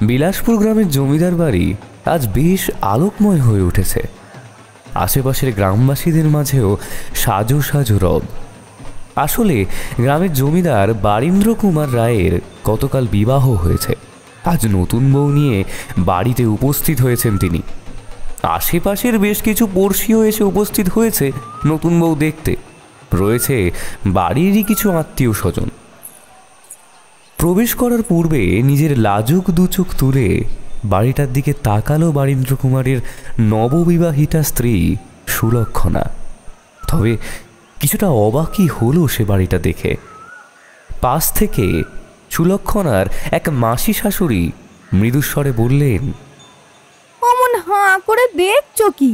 বিলাসপুর গ্রামের জমিদার বাড়ি আজ বেশ আলোকময় হয়ে উঠেছে। আশেপাশের গ্রামবাসীদের মাঝেও সাজো সাজো রব। আসলে গ্রামের জমিদার বারীন্দ্র কুমার রায়ের গতকাল বিবাহ হয়েছে। আজ নতুন বউ নিয়ে বাড়িতে উপস্থিত হয়েছেন তিনি। আশেপাশের বেশ কিছু পড়শিও এসে উপস্থিত হয়েছে নতুন বউ দেখতে। রয়েছে বাড়িরই কিছু আত্মীয় স্বজন। প্রবেশ করার পূর্বে নিজের লাজুক দুচোখ তুলে বাড়িটার দিকে তাকালো বারীন্দ্র কুমারের নববিবাহিতা স্ত্রী সুলক্ষণা। তবে কিছুটা অবাকই হলো সে বাড়িটা দেখে। পাশ থেকে সুলক্ষণার এক মাসি শাশুড়ি মৃদুস্বরে বললেন, অমন হাঁ করে দেখছো কি?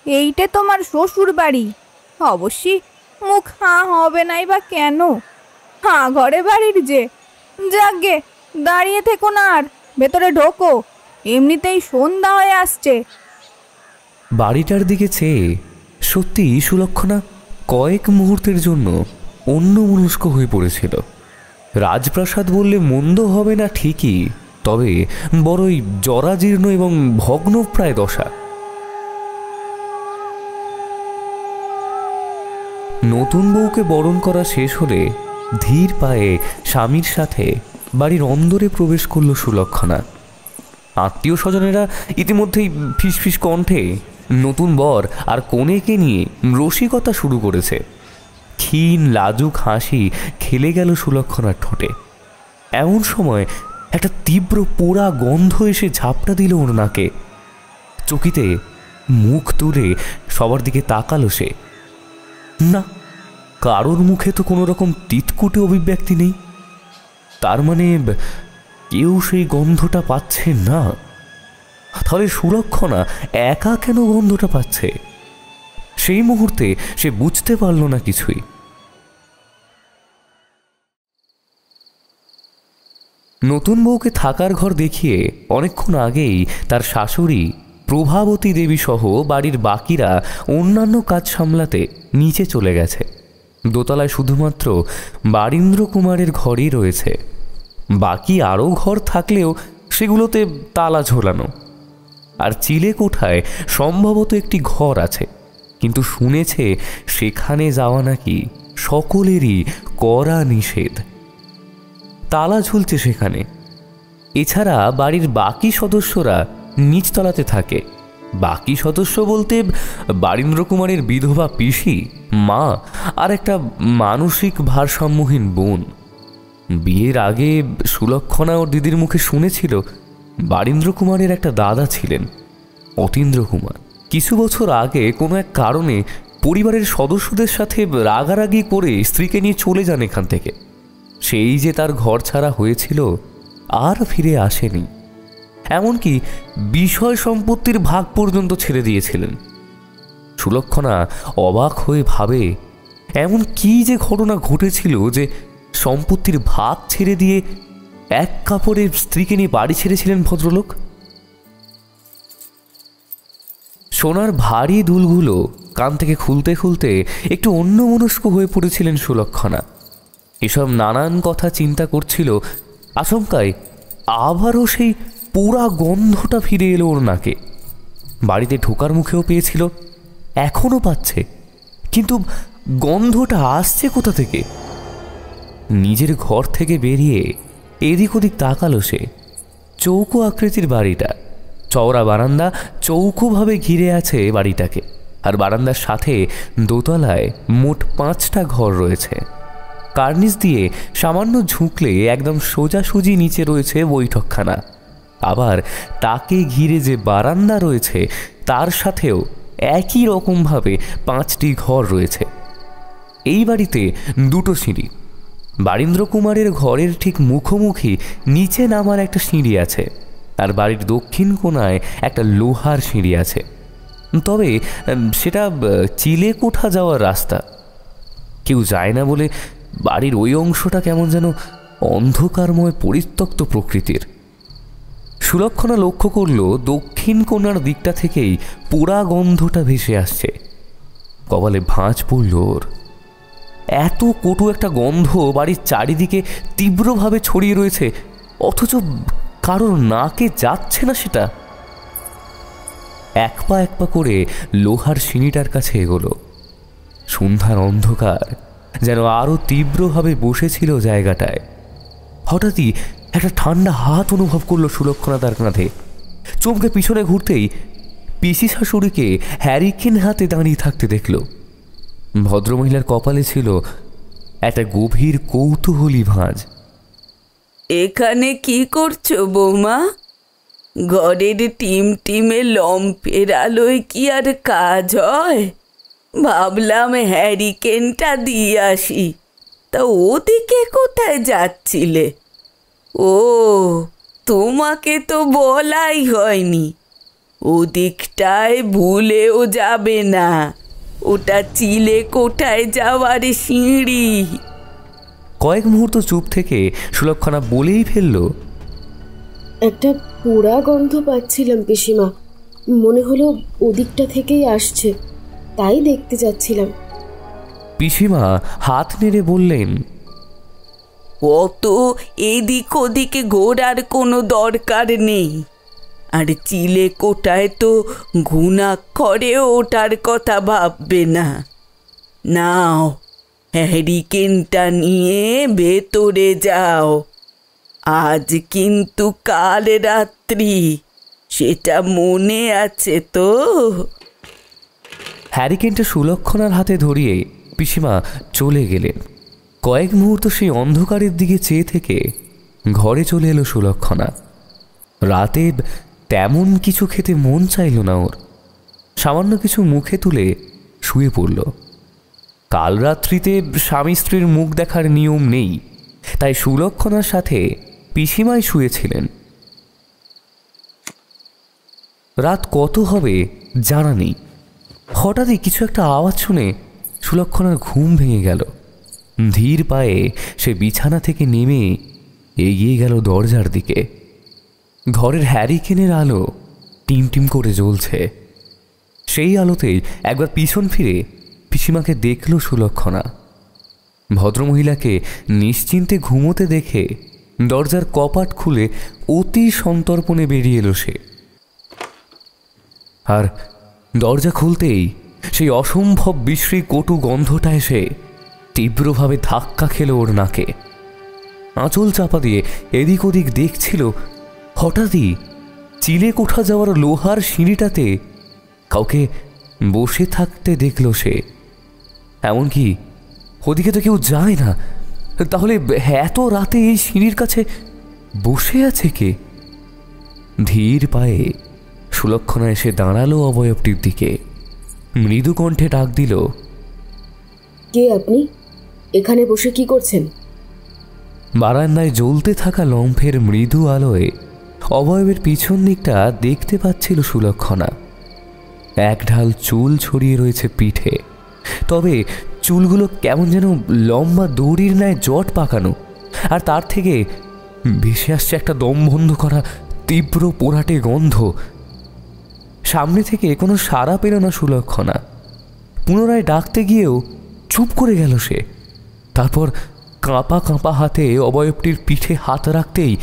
এইটে তোমার শ্বশুর বাড়ি, অবশ্যই মুখ হাঁ হবে নাই বা কেন? হাঁ ঘরে বাড়ির যে। যাগে, দাঁড়িয়ে থেকো না, আর ভেতরে ঢোকো, এমনিতেই সন্ধ্যা হয়ে আসছে। বাড়িটার দিকে চেয়ে সত্যি সুলক্ষণা কয়েক মুহূর্তের জন্য অন্যমনস্ক হয়ে পড়েছিল। রাজপ্রাসাদ বললে মন্দ হবে না ঠিকই, তবে বড়ই জরাজীর্ণ এবং ভগ্নপ্রায় দশা। নতুন বউকে বরণ করা শেষ হলে ধীর পায়ে স্বামীর সাথে বাড়ির অন্দরে প্রবেশ করল সুলক্ষণা। আত্মীয় স্বজনেরা ইতিমধ্যেই ফিসফিস কণ্ঠে নতুন বর আর কনেকে নিয়ে রসিকতা শুরু করেছে। ক্ষীণ লাজুক হাসি খেলে গেল সুলক্ষণার ঠোঁটে। এমন সময় একটা তীব্র পোড়া গন্ধ এসে ঝাপটা দিল ওর নাকে। চকিতে মুখ তুলে সবার দিকে তাকালো সে। না, কারোর মুখে তো কোনো রকম তিতকুটে অভিব্যক্তি নেই। তার মানে কেউ সেই গন্ধটা পাচ্ছে না। তাহলে সুলক্ষণা একা কেন গন্ধটা পাচ্ছে? সেই মুহূর্তে সে বুঝতে পারল না কিছুই। নতুন বউকে থাকার ঘর দেখিয়ে অনেকক্ষণ আগেই তার শাশুড়ি প্রভাবতী দেবী সহ বাড়ির বাকিরা অন্যান্য কাজ সামলাতে নিচে চলে গেছে। দোতলায় শুধুমাত্র বারীন্দ্র কুমারের ঘরই রয়েছে। বাকি আরও ঘর থাকলেও সেগুলোতে তালা ঝোলানো। আর চিলে কোঠায় সম্ভবত একটি ঘর আছে, কিন্তু শুনেছে সেখানে যাওয়া নাকি সকলেরই কড়া নিষেধ। তালা ঝুলছে সেখানে। এছাড়া বাড়ির বাকি সদস্যরা নিচতলাতে থাকে। বাকি সদস্য বলতে বারীন্দ্র কুমারের বিধবা পিসি, মা আর একটা মানসিক ভারসাম্যহীন বোন। বিয়ের আগে সুলক্ষণা ওর দিদির মুখে শুনেছিল বারীন্দ্র কুমারের একটা দাদা ছিলেন, অতীন্দ্র কুমার। কিছু বছর আগে কোনো এক কারণে পরিবারের সদস্যদের সাথে রাগারাগি করে স্ত্রীকে নিয়ে চলে যান এখান থেকে। সেই যে তার ঘর ছাড়া হয়েছিল, আর ফিরে আসেনি। এমনকি বিষয় সম্পত্তির ভাগ পর্যন্ত ছেড়ে দিয়েছিলেন। সুলক্ষণা অবাক হয়ে ভাবে, এমন কি যে ঘটনা ঘটেছিল যে সম্পত্তির ভাগ ছেড়ে দিয়ে এক কাপড়ে স্ত্রীকে নিয়ে বাড়ি ছেড়েছিলেন ভদ্রলোক। সোনার ভারী দুলগুলো কান থেকে খুলতে খুলতে একটু অন্যমনস্ক হয়ে পড়েছিলেন সুলক্ষণা। এসব নানান কথা চিন্তা করছিল। আচমকায় আবারও সেই পোড়া গন্ধটা ফিরে এলো ওর নাকে। বাড়িতে ঢোকার মুখেও পেয়েছিল, এখনও পাচ্ছে, কিন্তু গন্ধটা আসছে কোথা থেকে? নিজের ঘর থেকে বেরিয়ে এদিক ওদিক তাকালো সে। চৌকো আকৃতির বাড়িটা, চওড়া বারান্দা চৌকোভাবে ঘিরে আছে বাড়িটাকে। আর বারান্দার সাথে দোতলায় মোট 5টা ঘর রয়েছে। কার্নিস দিয়ে সামান্য ঝুঁকলে একদম সোজাসুজি নিচে রয়েছে বৈঠকখানা। আবার তাকে ঘিরে যে বারান্দা রয়েছে তার সাথেও একই রকমভাবে 5টি ঘর রয়েছে। এই বাড়িতে 2টো সিঁড়ি। বারীন্দ্র কুমারের ঘরের ঠিক মুখোমুখি নিচে নামার একটা সিঁড়ি আছে, আর বাড়ির দক্ষিণ কোণায় একটা লোহার সিঁড়ি আছে। তবে সেটা চিলে কোঠা যাওয়ার রাস্তা। কেউ যায় না বলে বাড়ির ওই অংশটা কেমন যেন অন্ধকারময় পরিত্যক্ত প্রকৃতির। সুলক্ষণা লক্ষ্য করল দক্ষিণ কোণার দিকটা থেকেই পোড়া গন্ধটা ভেসে আসছে। কপালে ভাঁজ পড়ল ওর। এত কটু একটা গন্ধ বাড়ির চারিদিকে তীব্রভাবে ছড়িয়ে রয়েছে, অথচ কারোর নাকে যাচ্ছে না সেটা। এক পা করে লোহার সিঁড়িটার কাছে এগোলো। সন্ধ্যার অন্ধকার যেন আরো তীব্রভাবে বসেছিল জায়গাটায়। হঠাৎই একটা ঠান্ডা হাত অনুভব করলো সুলক্ষণা তার কাঁধে। চমকে পিছনে ঘুরতেই পিসি শাশুড়িকে হ্যারিকেন হাতে দাঁড়িয়ে থাকতে দেখল। ভদ্রমহিলার কপালে ছিল একটা গভীর কৌতূহলী ভাঁজ। এখানে কি করছো বৌমা? ঘরের টিমটিমে লম্পের আলোয় কি আর কাজ হয়? ভাবলাম হ্যারিকেনটা দিয়ে আসি। তা ওদিকে কোথায় যাচ্ছিলে? ও, তোমাকে তো বলাই হয়নি। ওদিকটায় ভুলেও যাবে না, ওটা চিলে কোঠায় যাওয়ার সিঁড়ি। কয়েক মুহূর্ত চুপ থেকে সুলক্ষণা বলেই ফেলল, একটা পোড়া গন্ধ পাচ্ছিলাম পিসিমা, মনে হলো ওদিকটা থেকেই আসছে, তাই দেখতে যাচ্ছিলাম। পিসিমা হাত নেড়ে বললেন, অত এদিক ওদিকে ঘোরার কোনো দরকার নেই। আর চিলে কোটায় তো ঘুণাক্ষরে ওটার কথা ভাববে না। নাও, হ্যারিকেনটা নিয়ে ভেতরে যাও। আজ কিন্তু কাল রাত্রি, সেটা মনে আছে তো? হ্যারিকেনটা সুলক্ষণার হাতে ধরিয়ে পিসিমা চলে গেলেন। কয়েক মুহূর্ত সেই অন্ধকারের দিকে চেয়ে থেকে ঘরে চলে এলো সুলক্ষণা। রাতে তেমন কিছু খেতে মন চাইল না ওর। সামান্য কিছু মুখে তুলে শুয়ে পড়ল। কাল রাত্রিতে স্বামী স্ত্রীর মুখ দেখার নিয়ম নেই, তাই সুলক্ষণার সাথে পিসিমাই শুয়েছিলেন। রাত কত হবে জানা নেই। হঠাৎই কিছু একটা আওয়াজ শুনে সুলক্ষণার ঘুম ভেঙে গেল। ধীর পায়ে সে বিছানা থেকে নেমে এগিয়ে গেল দরজার দিকে। ঘরের হ্যারিকেনের আলো টিমটিম করে জ্বলছে। সেই আলোতেই একবার পিছন ফিরে পিসিমাকে দেখল সুলক্ষণা। ভদ্রমহিলাকে নিশ্চিন্তে ঘুমোতে দেখে দরজার কপাট খুলে অতি সন্তর্পণে বেরিয়ে এলো সে। আর দরজা খুলতেই সেই অসম্ভব বিশ্রী কটু গন্ধটা এসে তীব্রভাবে ধাক্কা খেল ওর নাকে। আঁচল চাপা দিয়ে এদিক ওদিক দেখছিল। হঠাৎই চিলে কোঠা যাওয়ার লোহার সিঁড়িটাতে কাউকে বসে থাকতে দেখল সে। এমনকি ওদিকে তো কেউ যায় না, তাহলে এত রাতে এই সিঁড়ির কাছে বসে আছে কে? ধীর পায়ে সুলক্ষণা এসে দাঁড়ালো অবয়বটির দিকে। মৃদু কণ্ঠে ডাক দিল, কে আপনি? এখানে বসে কি করছেন? বারান্দায় জ্বলতে থাকা লম্ফের মৃদু আলোয় অবয়বের পিছন দিকটা দেখতে পাচ্ছিল সুলক্ষণা। এক ঢাল চুল ছড়িয়ে রয়েছে পিঠে, তবে চুলগুলো কেমন যেন লম্বা দড়ির ন্যায় জট পাকানো। আর তার থেকে ভেসে আসছে একটা দম বন্ধ করা তীব্র পোড়াটে গন্ধ। সামনে থেকে কোনো সাড়া পেল না সুলক্ষণা। পুনরায় ডাকতে গিয়েও চুপ করে গেল সে। তারপর কাঁপা কাঁপা হাতে অবয়বটির পিঠে হাত রাখতেই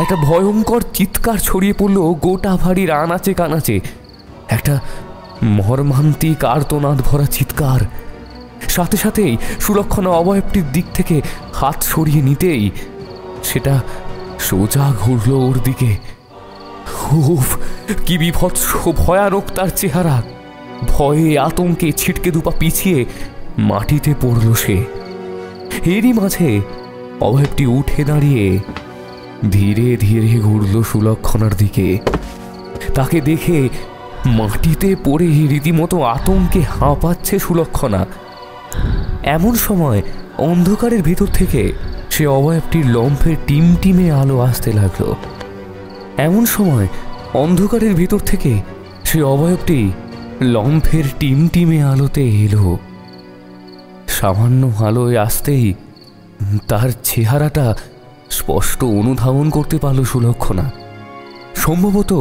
একটা ভয়ঙ্কর চিৎকার ছড়িয়ে পড়ল গোটা ভারীর আনাচে কানাচে। একটা মর্মান্তিক আর্তনাদ ভরা চিৎকার। সাথে সাথেই সুলক্ষণা অবয়বটির দিক থেকে হাত সরিয়ে নিতেই সেটা সোজা ঘুরল ওর দিকে। উফ, কি বিভৎস ভয়ানক তার চেহারা! ভয়ে আতঙ্কে ছিটকে দুপা পিছিয়ে মাটিতে পড়ল সে। এরই মাঝে অভয়টি উঠে দাঁড়িয়ে ধীরে ধীরে ঘুরল সুলক্ষণার দিকে। তাকে দেখে মাটিতে পড়ে রীতিমতো আতঙ্কে হাঁপাচ্ছে সুলক্ষণা। এমন সময় অন্ধকারের ভেতর থেকে সে অবয়বটির লম্ফের টিমটিমে আলো আসতে লাগলো। এমন সময় অন্ধকারের ভিতর থেকে সে অবয়বটি লম্ফের টিমটিমে আলোতে এলো। সামান্য আলোয় আসতেই তার চেহারাটা স্পষ্ট অনুধাবন করতে পারল সুলক্ষণা। সম্ভবত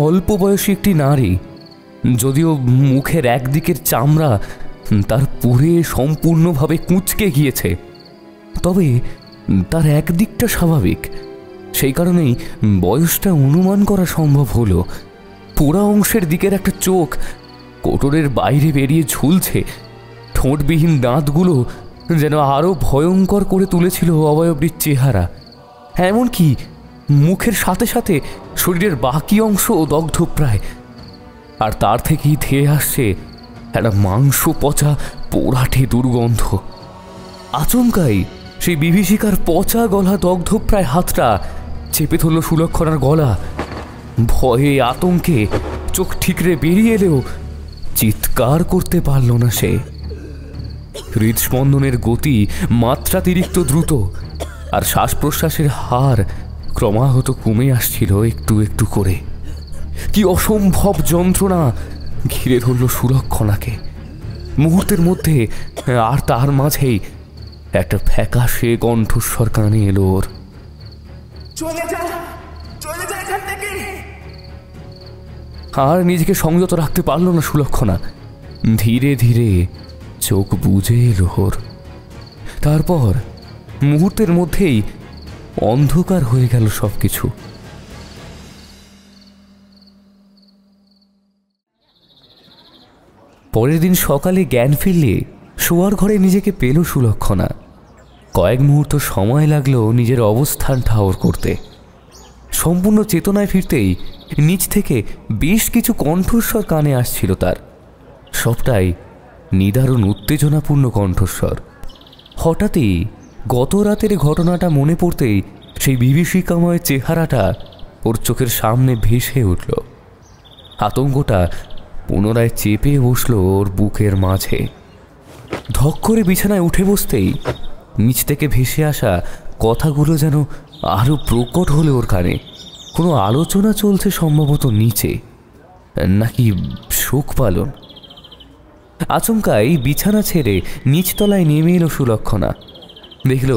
অল্প বয়সী একটি নারী, যদিও মুখের একদিকের চামড়া তার পুরে সম্পূর্ণভাবে কুঁচকে গিয়েছে, তবে তার একদিকটা স্বাভাবিক, সেই কারণেই বয়সটা অনুমান করা সম্ভব হলো। পোড়া অংশের দিকের একটা চোখ কোটরের বাইরে বেরিয়ে ঝুলছে, ঠোঁটবিহীন দাঁতগুলো যেন আরও ভয়ঙ্কর করে তুলেছিল অবয়বটির চেহারা। এমনকি মুখের সাথে সাথে শরীরের বাকি অংশও দগ্ধপ্রায়, আর তার থেকেই ধেয়ে আসছে একটা মাংস পচা পোড়াটে দুর্গন্ধ। আচমকাই সেই বিভীষিকার পচা গলা দগ্ধপ্রায় হাতটা চেপে ধরল সুলক্ষণার গলা। ভয়ে আতঙ্কে চোখ ঠিকরে বেরিয়ে এলেও চিৎকার করতে পারল না সে। হৃদস্পন্দনের গতি মাত্রাতিরিক্ত দ্রুত, আর শ্বাস প্রশ্বাসের হার ক্রমাগত কমে আসছিল একটু একটু করে। কি অসম্ভব যন্ত্রণা ঘিরে ধরল সুলক্ষণাকে। মুহূর্তের মধ্যে আর তার মাঝেই একটা ফ্যাকাশে কণ্ঠস্বর কানে এলো ওর। আর নিজেকে সংযত রাখতে পারল না সুলক্ষণা। ধীরে ধীরে চোখ বুজে এলো ওর। তারপর মুহূর্তের মধ্যেই অন্ধকার হয়ে গেল সবকিছু। পরের দিন সকালে জ্ঞান ফিরলে শোয়ার ঘরে নিজেকে পেল সুলক্ষণা। কয়েক মুহূর্ত সময় লাগলো নিজের অবস্থান ঠাওর করতে। সম্পূর্ণ চেতনায় ফিরতেই নিচ থেকে বেশ কিছু কণ্ঠস্বর কানে আসছিল তার। সবটাই নিদারুণ উত্তেজনাপূর্ণ কণ্ঠস্বর। হঠাৎই গত রাতের ঘটনাটা মনে পড়তেই সেই বিভীষিকাময় চেহারাটা ওর চোখের সামনে ভেসে উঠল। আতঙ্কটা পুনরায় চেপে বসল ওর বুকের মাঝে। ধক করে বিছানায় উঠে বসতেই নিচ থেকে ভেসে আসা কথাগুলো যেন আরো প্রকট হলে ওর কানে। কোনো আলোচনা চলছে সম্ভবত নিচে, নাকি শোক পালন। আচমকাই বিছানা ছেড়ে নিচতলায় নেমে এলো সুলক্ষণা। দেখল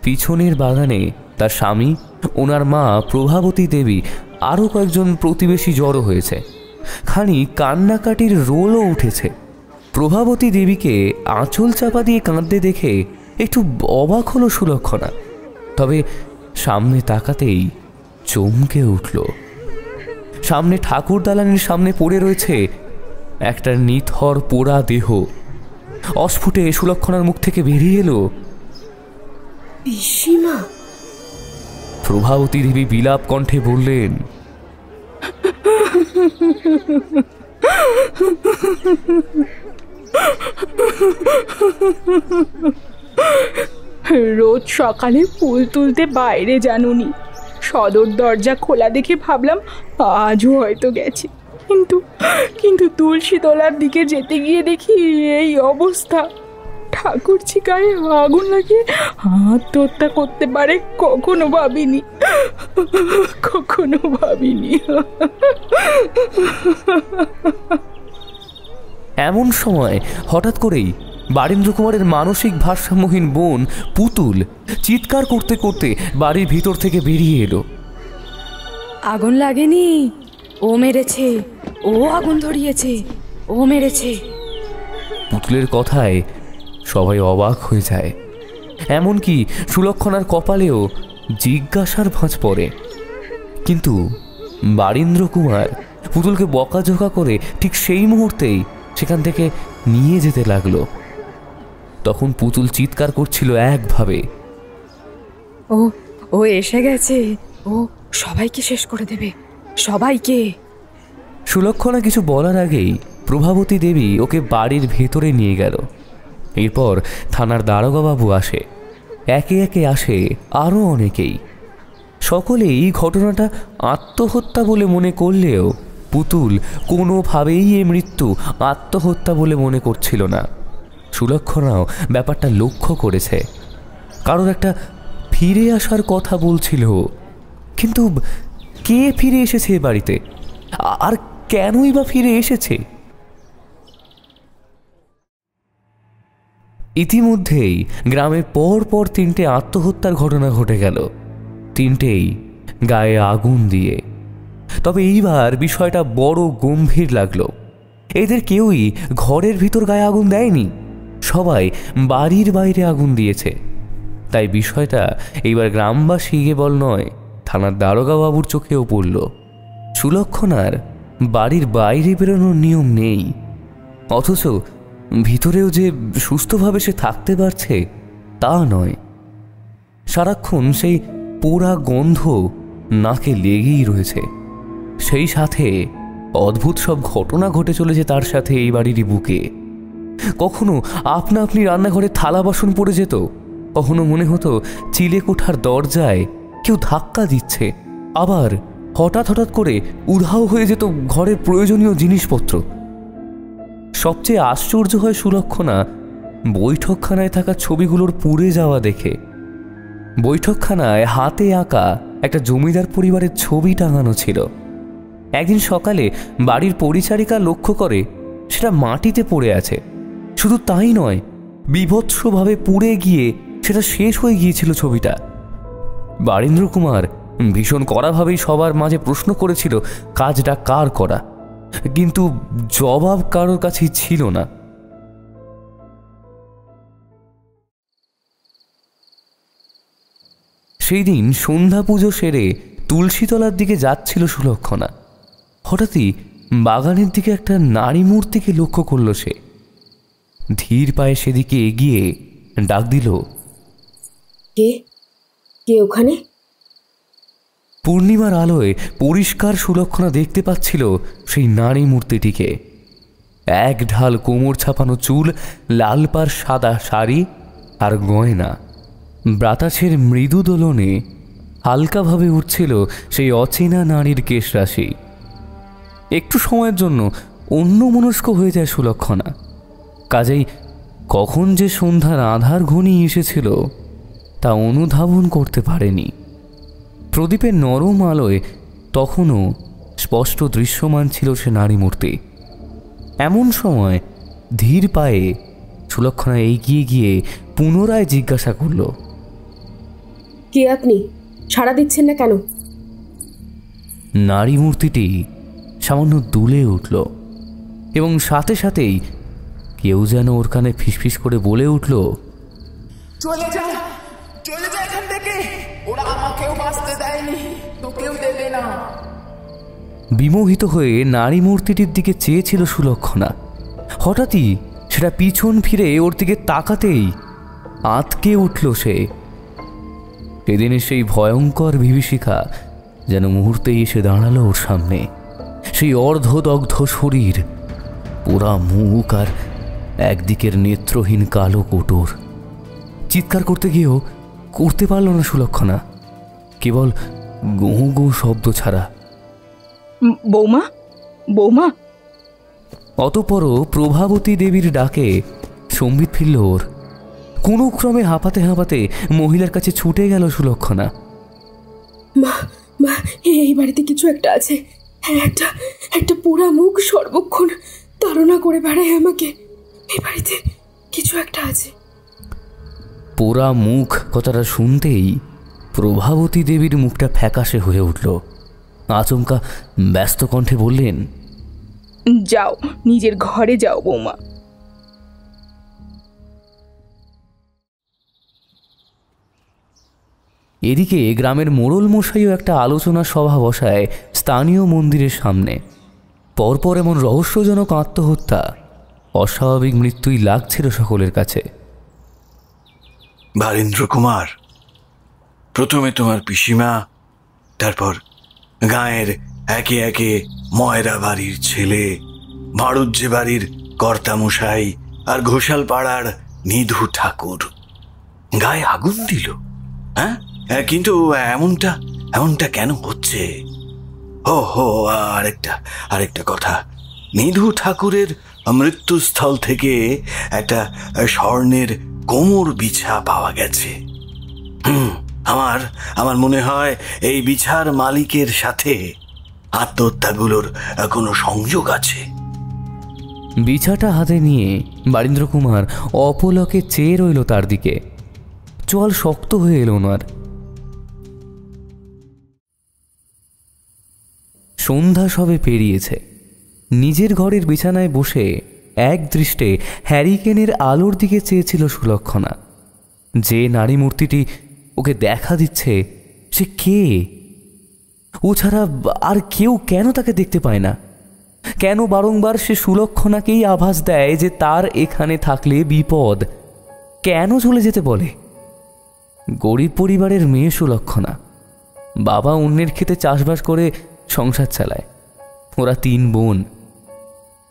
পিছনের বাগানে তার স্বামী, ওনার মা প্রভাবতী দেবী, আরও কয়েকজন প্রতিবেশী জড়ো হয়েছে। খানি কান্নাকাটির রোলও উঠেছে। প্রভাবতী দেবীকে আঁচল চাপা দিয়ে কাঁদতে দেখে একটু অবাক হলো সুলক্ষণা। তবে সামনে তাকাতেই চমকে উঠল। সামনে ঠাকুর দালানের সামনে পড়ে রয়েছে একটা নিথর পোড়া দেহ। অস্ফুটে সুলক্ষণার মুখ থেকে বেরিয়ে এলো, পিসিমা। প্রভাবতী দেবী বিলাপ কণ্ঠে বললেন, রোজ সকালে ফুল তুলতে বাইরে জানুনি, সদর দরজা খোলা দেখে ভাবলাম আজও হয়তো গেছে, কিন্তু কিন্তু তুলসী তলার দিকে যেতে গিয়ে দেখি এই অবস্থা। ঠাকুরছি গায়ে আগুন লাগিয়ে আত্মহত্যা করতে পারে কখনো ভাবিনি, কখনো ভাবিনি। এমন সময় হঠাৎ করেই বারীন্দ্র কুমারের মানসিক ভারসাম্যহীন বোন পুতুল চিৎকার করতে করতে বাড়ির ভিতর থেকে বেরিয়ে এলো। আগুন লাগেনি, ও মেরেছে, ও আগুন ধরিয়েছে, ও মেরেছে। পুতুলের কথায় সবাই অবাক হয়ে যায়। এমনকি সুলক্ষণার কপালেও জিজ্ঞাসার ভাঁজ পড়ে। কিন্তু বারীন্দ্র কুমার পুতুলকে বকাঝোকা করে ঠিক সেই মুহূর্তেই সেখান থেকে নিয়ে যেতে লাগলো। তখন পুতুল চিৎকার করছিল একভাবে, ও ও এসে গেছে, ও সবাইকে শেষ করে দেবে, সবাইকে। সুলক্ষণা কিছু বলার আগেই প্রভাবতী দেবী ওকে বাড়ির ভেতরে নিয়ে গেল। এরপর থানার দারোগাবাবু আসে, একে একে আসে আরও অনেকেই। সকলেই ঘটনাটা আত্মহত্যা বলে মনে করলেও পুতুল কোনোভাবেই এ মৃত্যু আত্মহত্যা বলে মনে করছিল না। সুলক্ষণাও ব্যাপারটা লক্ষ্য করেছে। কারোর একটা ফিরে আসার কথা বলছিল, কিন্তু কে ফিরে এসেছে এ বাড়িতে, আর কেনই বা ফিরে এসেছে? ইতিমধ্যেই গ্রামে পর পর 3টে আত্মহত্যার ঘটনা ঘটে গেল, 3টেই গায়ে আগুন দিয়ে। তবে এইবার বিষয়টা বড় গম্ভীর লাগলো। এদের কেউই ঘরের ভিতর গায়ে আগুন দেয়নি, সবাই বাড়ির বাইরে আগুন দিয়েছে। তাই বিষয়টা এইবার গ্রামবাসী কেবল নয়, থানার দারোগা বাবুর চোখেও পড়ল। সুলক্ষণার বাড়ির বাইরে বেরোনোর নিয়ম নেই, অথচ ভিতরেও যে সুস্থভাবে সে থাকতে পারছে তা নয়। সারাক্ষণ সেই পোড়া গন্ধ নাকে লেগেই রয়েছে। সেই সাথে অদ্ভুত সব ঘটনা ঘটে চলেছে তার সাথে এই বাড়িরই বুকে। কখনো আপনা আপনি রান্নাঘরে থালা বাসন পড়ে যেত, কখনো মনে হতো চিলে কোঠার দরজায় কেউ ধাক্কা দিচ্ছে, আবার হঠাৎ হঠাৎ করে উধাও হয়ে যেত ঘরের প্রয়োজনীয় জিনিসপত্র। সবচেয়ে আশ্চর্য হয় সুলক্ষণা বৈঠকখানায় থাকা ছবিগুলোর পুড়ে যাওয়া দেখে। বৈঠকখানায় হাতে আঁকা একটা জমিদার পরিবারের ছবি টাঙানো ছিল। একদিন সকালে বাড়ির পরিচারিকা লক্ষ্য করে সেটা মাটিতে পড়ে আছে। শুধু তাই নয়, বীভৎসভাবে পুড়ে গিয়ে সেটা শেষ হয়ে গিয়েছিল ছবিটা। বারীন্দ্র কুমার ভীষণ কড়াভাবেই সবার মাঝে প্রশ্ন করেছিল কাজটা কার করা, কিন্তু জবাব কারোর কাছেই ছিল না। সেই দিন সন্ধ্যা পুজো সেরে তুলসীতলার দিকে যাচ্ছিল সুলক্ষণা। হঠাৎই বাগানের দিকে একটা নারী মূর্তিকে লক্ষ্য করল সে। ধীর পায়ে সেদিকে এগিয়ে ডাক দিল, কে কে ওখানে? পূর্ণিমার আলোয় পরিষ্কার সুলক্ষণা দেখতে পাচ্ছিল সেই নারী মূর্তিটিকে। এক ঢাল কোমর ছাপানো চুল, লাল পাড় সাদা শাড়ি আর গয়না। বাতাসের মৃদু দোলনে হালকাভাবে উঠছিল সেই অচেনা নারীর কেশরাশি। একটু সময়ের জন্য অন্যমনস্ক হয়ে যায় সুলক্ষণা। কাজেই কখন যে সন্ধ্যার আধার ঘনিয়ে এসেছিল তা অনুধাবন করতে পারেনি। প্রদীপের নরম আলোয় তখনও স্পষ্ট দৃশ্যমান ছিল সে নারী মূর্তি। এমন সময় ধীর পায়ে সুলক্ষণা এগিয়ে গিয়ে পুনরায় জিজ্ঞাসা করল, কে আপনি? সাড়া দিচ্ছেন না কেন? নারী মূর্তিটি সামান্য দুলে উঠল এবং সাথে সাথেই কেউ যেন ওর কানে ফিসফিস করে বলে উঠল, চলে যা, চলে যা এখান থেকে, ওরা আমাকেও বাঁচতে দেয়নি, তোকেও দেবে না। বিমোহিত হয়ে নারী মূর্তিটির দিকে চেয়েছিল সুলক্ষণা। হঠাৎই সেটা পিছন ফিরে ওর দিকে তাকাতেই আঁতকে উঠল সে। সেদিনের সেই ভয়ঙ্কর বিভীষিকা যেন মুহূর্তেই এসে দাঁড়ালো ওর সামনে। সেই অর্ধদগ্ধ শরীর, পোড়া মুখ আর একদিকের নেত্রহীন কালো কোটর। চিৎকার করতে গিয়েও করতে পারল না সুলক্ষণা, কেবল গো গো শব্দ ছাড়া। বৌমা, বৌমা। অতঃপরও প্রভাবতী দেবীর ডাকে সম্বিত ফিরল ওর। কোনো ক্রমে হাঁপাতে হাঁপাতে মহিলার কাছে ছুটে গেল সুলক্ষণা। মা, মা, এই বাড়িতে কিছু একটা আছে। একটা একটা পোড়া মুখ সর্বক্ষণ তাড়না করে বেড়ায় আমাকে। এই বাড়িতে কিছু একটা আছে। পোড়া মুখ কথাটা শুনতেই প্রভাবতী দেবীর মুখটা ফ্যাকাশে হয়ে উঠল। আচমকা ব্যস্ত কণ্ঠে বললেন, যাও, নিজের ঘরে যাও বৌমা। এদিকে গ্রামের মোড়ল মশাইও একটা আলোচনা সভা বসায় স্থানীয় মন্দিরের সামনে। পরপর এমন রহস্যজনক আত্মহত্যা, অস্বাভাবিক মৃত্যুই লাগছিল সকলের কাছে। বারীন্দ্র কুমার, প্রথমে তোমার পিসিমা, তারপর গাঁয়ের একে একে ময়রা বাড়ির ছেলে, ভাড়ুজ্জে বাড়ির কর্তামশাই আর ঘোষাল পাড়ার নিধু ঠাকুর গায়ে আগুন দিল। হ্যাঁ, কিন্তু এমনটা কেন হচ্ছে? হো আরেকটা কথা, নিধু ঠাকুরের মৃত্যুস্থল থেকে একটা স্বর্ণের কোমর বিছা পাওয়া গেছে। আমার মনে হয় এই বিছার মালিকের সাথে আত্মহত্যাগুলোর কোনো সংযোগ আছে। বিছাটা হাতে নিয়ে বারীন্দ্র কুমার অপলকে চেয়ে রইল তার দিকে। চোয়াল শক্ত হয়ে এলো ওনার। সন্ধ্যা সবে পেরিয়েছে। নিজের ঘরের বিছানায় বসে এক দৃষ্টে হ্যারিকেনের আলোর দিকে চেয়েছিল সুলক্ষণা। যে নারী মূর্তিটি ওকে দেখা দিচ্ছে সে কে? ও ছাড়া আর কেউ কেন তাকে দেখতে পায় না? কেন বারংবার সে সুলক্ষণাকেই আভাস দেয় যে তার এখানে থাকলে বিপদ? কেন চলে যেতে বলে? গরিব পরিবারের মেয়ে সুলক্ষণা, বাবা অন্যের ক্ষেতে চাষবাস করে সংসার চালায়। ওরা 3 বোন।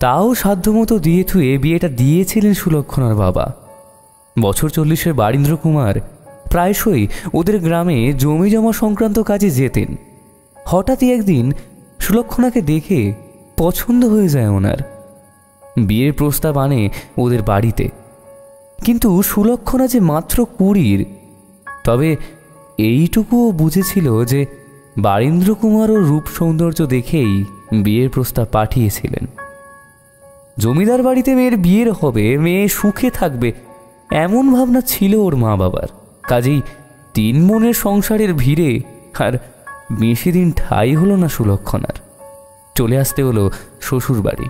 তাও সাধ্যমতো দিয়ে থুয়ে বিয়েটা দিয়েছিলেন সুলক্ষণার বাবা। বছর 40-এর বারীন্দ্র কুমার প্রায়শই ওদের গ্রামে জমি জমা সংক্রান্ত কাজে যেতেন। হঠাৎই একদিন সুলক্ষণাকে দেখে পছন্দ হয়ে যায় ওনার। বিয়ের প্রস্তাব আনে ওদের বাড়িতে। কিন্তু সুলক্ষণা যে মাত্র 20, তবে এইটুকুও বুঝেছিল যে বারীন্দ্র কুমার ও রূপ সৌন্দর্য দেখেই বিয়ের প্রস্তাব পাঠিয়েছিলেন। জমিদার বাড়িতে মেয়ের বিয়ের হবে, মেয়ে সুখে থাকবে, এমন ভাবনা ছিল ওর মা বাবার। কাজেই 3 বোনের সংসারের ভিড়ে আর বেশি দিন ঠাঁই হলো না সুলক্ষণার। চলে আসতে হলো শ্বশুর বাড়ি।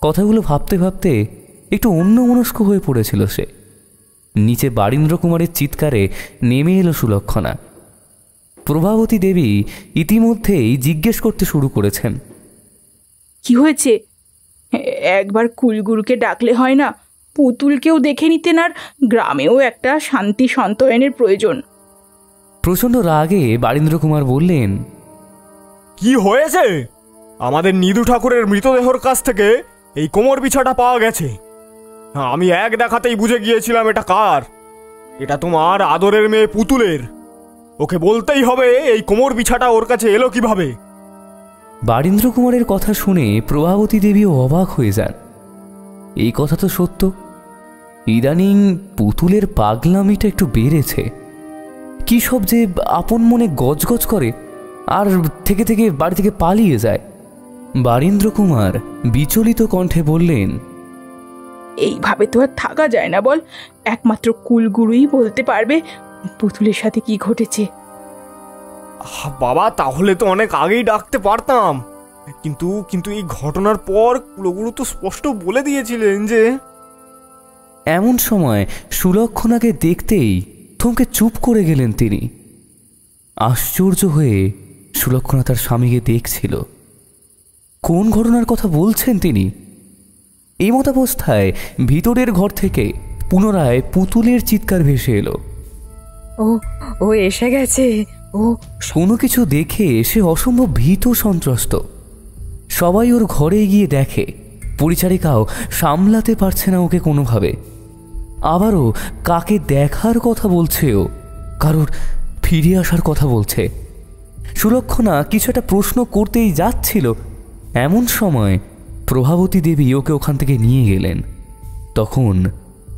কথাগুলো ভাবতে ভাবতে একটু অন্যমনস্ক হয়ে পড়েছিল সে। নিচে বারীন্দ্র কুমারের চিৎকারে নেমে এলো সুলক্ষণা। প্রভাবতী দেবী ইতিমধ্যেই জিজ্ঞেস করতে শুরু করেছেন, কি হয়েছে? একবার কুলগুরুকে ডাকলে হয় না? পুতুলকেও দেখে নিতেন, আর গ্রামেও একটা শান্তি সন্তয়নের প্রয়োজন। প্রচণ্ড রাগে বারীন্দ্র কুমার বললেন, কি হয়েছে? আমাদের নিদু ঠাকুরের মৃতদেহর কাছ থেকে এই কোমর বিছাটা পাওয়া গেছে। আমি এক দেখাতেই বুঝে গিয়েছিলাম এটা কার। এটা তোমার আদরের মেয়ে পুতুলের। ওকে বলতেই হবে এই কোমর বিছাটা ওর কাছে এলো কিভাবে। বারীন্দ্র কুমারের কথা শুনে প্রভাবতী দেবীও অবাক হয়ে যান। এই কথা তো সত্য। ইদানিং পুতুলের পাগলামিটা একটু বেড়েছে। কি সব যে আপন মনে গজগজ করে আর থেকে থেকে বাড়ি থেকে পালিয়ে যায়। বারীন্দ্র কুমার বিচলিত কণ্ঠে বললেন, এইভাবে তো আর থাকা যায় না বল। একমাত্র কুলগুরুই বলতে পারবে পুতুলের সাথে কি ঘটেছে। বাবা, তাহলে তো অনেক আগেই ডাকতে পারতাম। কিন্তু কিন্তু এই ঘটনার পর কুলগুরু তো স্পষ্ট বলে দিয়েছিলেন যে। এমন সময় সুলক্ষণাকে দেখতেই থমকে চুপ করে গেলেন তিনি। আশ্চর্য হয়ে সুলক্ষণা তার স্বামীকে দেখছিল। কোন ঘটনার কথা বলছেন তিনি? এই মতাবস্থায় ভিতরের ঘর থেকে পুনরায় পুতুলের চিৎকার ভেসে এলো। ও ও এসে গেছে। ও কোনো কিছু দেখে সে অসম্ভব ভীত সন্ত্রস্ত। সবাই ওর ঘরে গিয়ে দেখে পরিচারিকাও সামলাতে পারছে না ওকে কোনোভাবে। আবারও কাকে দেখার কথা বলছে ও, কারোর ফিরে আসার কথা বলছে। সুলক্ষণা কিছু একটা প্রশ্ন করতেই যাচ্ছিল, এমন সময় প্রভাবতী দেবী ওকে ওখান থেকে নিয়ে গেলেন। তখন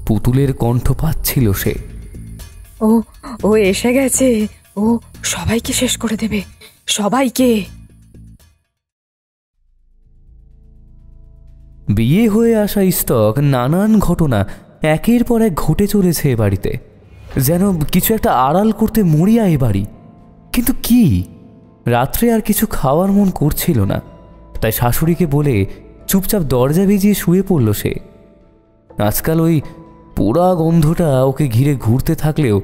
পুতুলের কণ্ঠ পাচ্ছিল সে। ও ও এসে গেছে। ও সবাইকে শেষ করে দেবে, সবাইকে। বিয়ে হয়ে আসা স্তক নানান ঘটনা একের পর এক ঘটে চলেছে এ বাড়িতে। যেন কিছু একটা আড়াল করতে মরিয়া এ বাড়ি। কিন্তু কি? রাত্রে আর কিছু খাওয়ার মন করছিল না, তাই শাশুড়িকে বলে চুপচাপ দরজা ভিজিয়ে শুয়ে পড়ল সে। আজকাল ওই পোড়া গন্ধটা ওকে ঘিরে ঘুরতে থাকলেও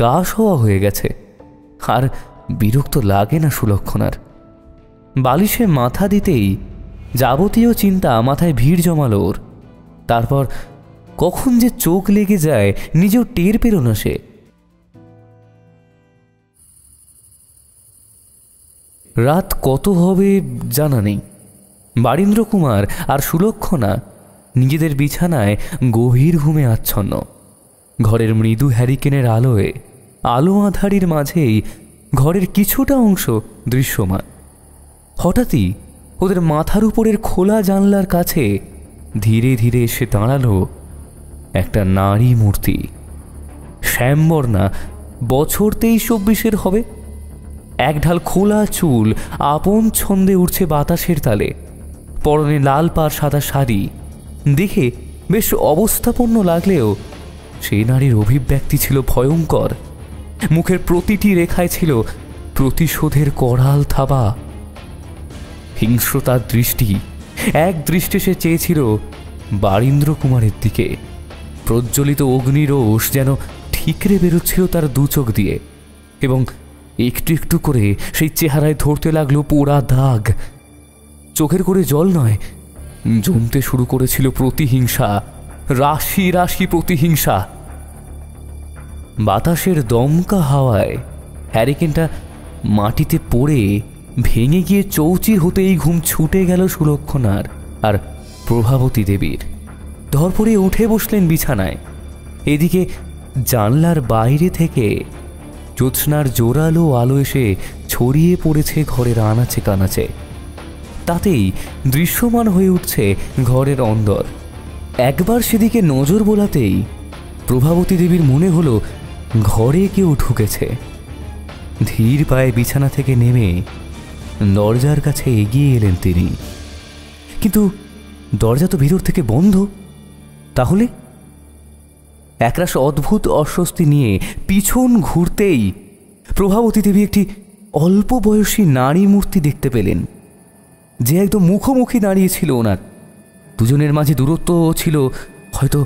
গা শোয়া হয়ে গেছে, আর বিরক্ত লাগে না সুলক্ষণার। বালিশে মাথা দিতেই যাবতীয় চিন্তা মাথায় ভিড় জমালো ওর। তারপর কখন যে চোখ লেগে যায় নিজেও টের পেল না সে। রাত কত হবে জানা নেই। বারীন্দ্র কুমার আর সুলক্ষণা নিজেদের বিছানায় গভীর ঘুমে আচ্ছন্ন। ঘরের মৃদু হ্যারিকেনের আলোয় আলো আঁধারির মাঝেই ঘরের কিছুটা অংশ দৃশ্যমান। হঠাৎই ওদের মাথার উপরের খোলা জানলার কাছে ধীরে ধীরে এসে দাঁড়ালো একটা নারী মূর্তি। শ্যামবর্ণা, বছর 23-24 হবে। এক ঢাল খোলা চুল আপন ছন্দে উঠছে বাতাসের তালে। পরনে লাল পাড় সাদা শাড়ি। দেখে বেশ অবস্থাপন্ন লাগলেও সেই নারীর অভিব্যক্তি ছিল ভয়ঙ্কর। মুখের প্রতিটি রেখায় ছিল প্রতিশোধের করাল থাবা। হিংস্রতার দৃষ্টি এক দৃষ্টে সে চেয়েছিল বারীন্দ্র কুমারের দিকে। প্রজ্বলিত অগ্নিরোষ যেন ঠিকরে বেরোচ্ছিল তার দু চোখ দিয়ে, এবং একটু একটু করে সেই চেহারায় ধরতে লাগলো পোড়া দাগ। চোখের করে জল নয়, জমতে শুরু করেছিল প্রতিহিংসা, রাশি রাশি প্রতিহিংসা। বাতাসের দমকা হাওয়ায় হ্যারিকেনটা মাটিতে পড়ে ভেঙে গিয়ে চৌচির হতেই ঘুম ছুটে গেল সুলক্ষণার আর প্রভাবতী দেবীর। ধরপড়ে উঠে বসলেন বিছানায়। এদিকে জানলার বাইরে থেকে জ্যোৎস্নার জোরালো আলো এসে ছড়িয়ে পড়েছে ঘরের আনাচে কানাচে। তাতেই দৃশ্যমান হয়ে উঠছে ঘরের অন্দর। একবার সেদিকে নজর বোলাতেই প্রভাবতী দেবীর মনে হলো ঘরে কেউ ঢুকেছে। ধীর পায়ে বিছানা থেকে নেমে দরজার কাছে এগিয়ে এলেন তিনি, কিন্তু দরজা তো ভিতর থেকে বন্ধ। তাহলে একরাশ অদ্ভুত অস্বস্তি নিয়ে পিছন ঘুরতেই প্রভাবতী দেবী একটি অল্প বয়সী নারী মূর্তি দেখতে পেলেন, যে একদম মুখোমুখি দাঁড়িয়েছিল ওনার। দুজনের মাঝে দূরত্ব ছিল হয়তো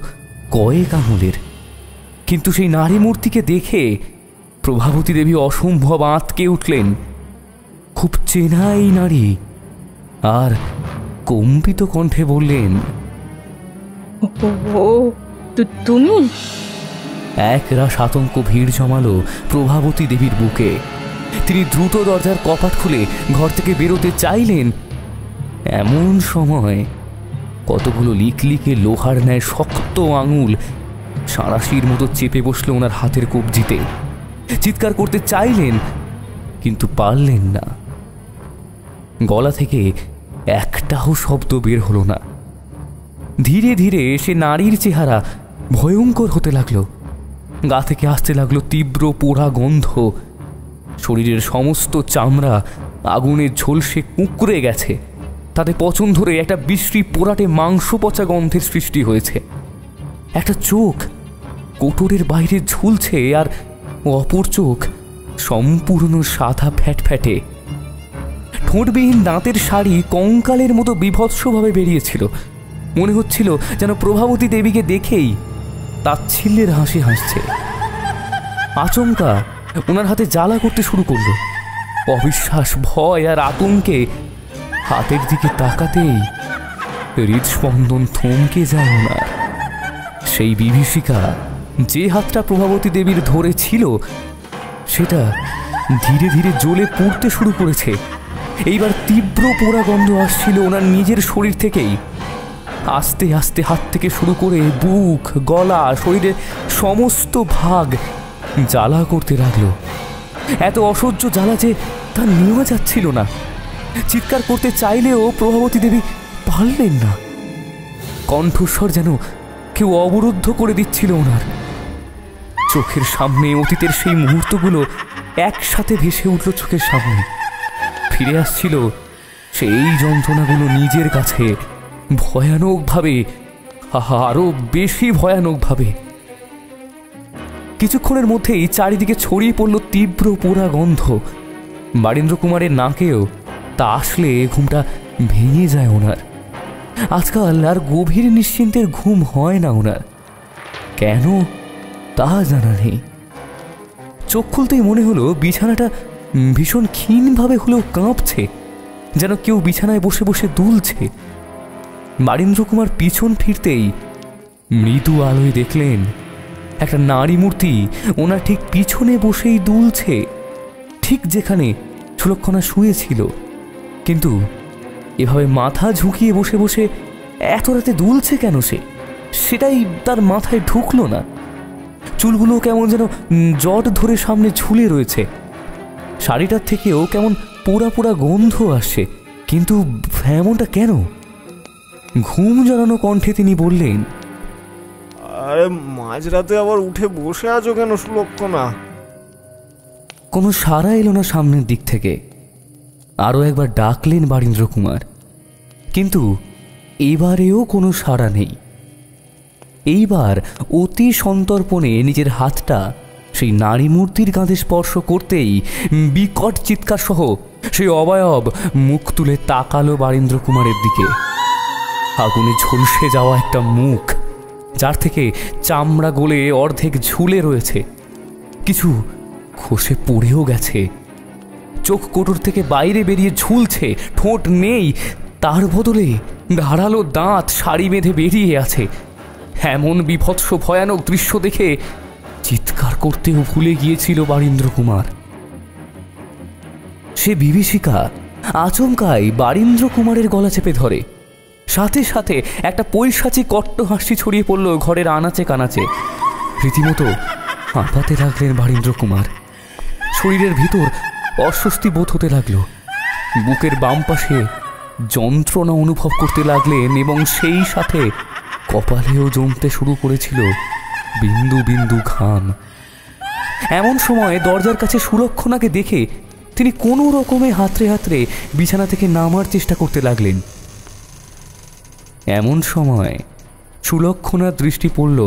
কয়েক আঙুলের, কিন্তু সেই নারী মূর্তিকে দেখে প্রভাবতী দেবী অসম্ভব আঁতকে উঠলেন। খুব চেনা এই নারী, আর কম্পিত কণ্ঠে বললেন, ও তুমি? এক রাশ আতঙ্ক ভিড় জমালো প্রভাবতী দেবীর বুকে। তিনি দ্রুত দরজার কপাট খুলে ঘর থেকে বেরোতে চাইলেন। এমন সময় কতগুলো লিকলিকে লোহার ন্যায় শক্ত আঙুল সাঁড়াশির মতো চেপে বসলো ওনার হাতের কবজিতে। চিৎকার করতে চাইলেন, কিন্তু পারলেন না। গলা থেকে একটাও শব্দ বের হলো না। ধীরে ধীরে সে নারীর চেহারা ভয়ঙ্কর হতে লাগলো। গা থেকে আসতে লাগলো তীব্র পোড়া গন্ধ। শরীরের সমস্ত চামড়া আগুনে ঝলসে কুঁকড়ে গেছে। তাতে পচন ধরে একটা বিশ্রী পোড়াটে মাংস পচা গন্ধের সৃষ্টি হয়েছে। একটা চোখ কোটরের বাইরে ঝুলছে, আর অপর চোখ সম্পূর্ণ সাদা ফ্যাটফ্যাটে। ঠোঁটবিহীন দাঁতের শাড়ি কঙ্কালের মতো বীভৎসভাবে বেরিয়েছিল। মনে হচ্ছিল যেন প্রভাবতী দেবীকে দেখেই তাচ্ছিল্যের হাসি হাসছে। আচমকা ওনার হাতে জ্বালা করতে শুরু করলো। অবিশ্বাস, ভয় আর আতঙ্কে হাতের দিকে তাকাতেই হৃদস্পন্দন থমকে যায় ওনার। সেই বিভীষিকা যে হাতটা প্রভাবতী দেবীর ধরে ছিল, সেটা ধীরে ধীরে জ্বলে পুড়তে শুরু করেছে। এইবার তীব্র পোড়া গন্ধ আসছিল ওনার নিজের শরীর থেকেই। আস্তে আস্তে হাত থেকে শুরু করে বুক, গলা, শরীরের সমস্ত ভাগ জ্বালা করতে লাগলো। এত অসহ্য জ্বালা যে তা নেওয়া যাচ্ছিল না। চিৎকার করতে চাইলেও প্রভাবতী দেবী পারলেন না। কণ্ঠস্বর যেন কেউ অবরুদ্ধ করে দিচ্ছিল ওনার। চোখের সামনে অতীতের সেই মুহূর্তগুলো একসাথে ভেসে উঠল চোখের সামনে। ফিরে আসছিল সেই যন্ত্রণাগুলো নিজের কাছে, ভয়ানকভাবে, আরো বেশি ভয়ানকভাবে। কিছুক্ষণের মধ্যেই চারিদিকে ছড়িয়ে পড়ল তীব্র পোড়া গন্ধ। বারীন্দ্র কুমারের নাকেও তা আসলে ঘুমটা ভেঙে যায় ওনার। আজকাল আর গভীর নিশ্চিন্তের ঘুম হয় না ওনার। কেন তা জানা নেই। চোখ খুলতেই মনে হলো বিছানাটা ভীষণ ক্ষীণভাবে হলেও কাঁপছে, যেন কেউ বিছানায় বসে বসে দুলছে। বারীন্দ্র কুমার পিছন ফিরতেই মৃদু আলোয় দেখলেন একটা নারী মূর্তি ওনার ঠিক পিছনে বসেই দুলছে, ঠিক যেখানে সুলক্ষণা শুয়েছিল। কিন্তু এভাবে মাথা ঝুঁকিয়ে বসে বসে এত রাতে দুলছে কেন সেটাই তার মাথায় ঢুকলো না। চুলগুলো কেমন যেন জট ধরে সামনে ঝুলে রয়েছে। শাড়িটার থেকেও কেমন পোড়া পোড়া গন্ধ আসছে, কিন্তু এমনটা কেন? ঘুম জড়ানো কণ্ঠে তিনি বললেন, আরে মাঝরাতে আবার উঠে বসে আছো কেন সুলক্ষণা? কোনো সাড়া এলো না সামনের দিক থেকে। আরও একবার ডাকলেন বারীন্দ্র কুমার, কিন্তু এবারেও কোনো সাড়া নেই। এইবার অতি সন্তর্পণে নিজের হাতটা সেই নারী মূর্তির কাঁধে স্পর্শ করতেই বিকট চিৎকার সহ সেই অবয়ব মুখ তুলে তাকালো বারীন্দ্র কুমারের দিকে। আগুনে ঝলসে যাওয়া একটা মুখ, যার থেকে চামড়া গলে অর্ধেক ঝুলে রয়েছে, কিছু খসে পড়েও গেছে। চোখ কোটর থেকে বাইরে বেরিয়ে ঝুলছে, ঠোঁট নেই, তার বদলে ধারালো দাঁত সারি বেঁধে বেরিয়ে আছে। এমন বিভৎস ভয়ানক দৃশ্য দেখে চিৎকার করতেও ভুলে গিয়েছিল বারীন্দ্র কুমার। সে বিভীষিকা আচমকাই বারীন্দ্র কুমারের গলা চেপে ধরে। সাথে সাথে একটা পৈশাচিক কট্টহাসি ছড়িয়ে পড়ল ঘরের আনাচে কানাচে। রীতিমতো হাঁপাতে লাগলেন বারীন্দ্র কুমার। শরীরের ভিতর অস্বস্তি বোধ হতে লাগলো। বুকের বাম পাশে যন্ত্রণা অনুভব করতে লাগলেন এবং সেই সাথে কপালেও জমতে শুরু করেছিল বিন্দু বিন্দু ঘাম। এমন সময় দরজার কাছে সুলক্ষণাকে দেখে তিনি কোনো রকমে হাতড়ে হাতড়ে বিছানা থেকে নামার চেষ্টা করতে লাগলেন। এমন সময় সুলক্ষণার দৃষ্টি পড়ল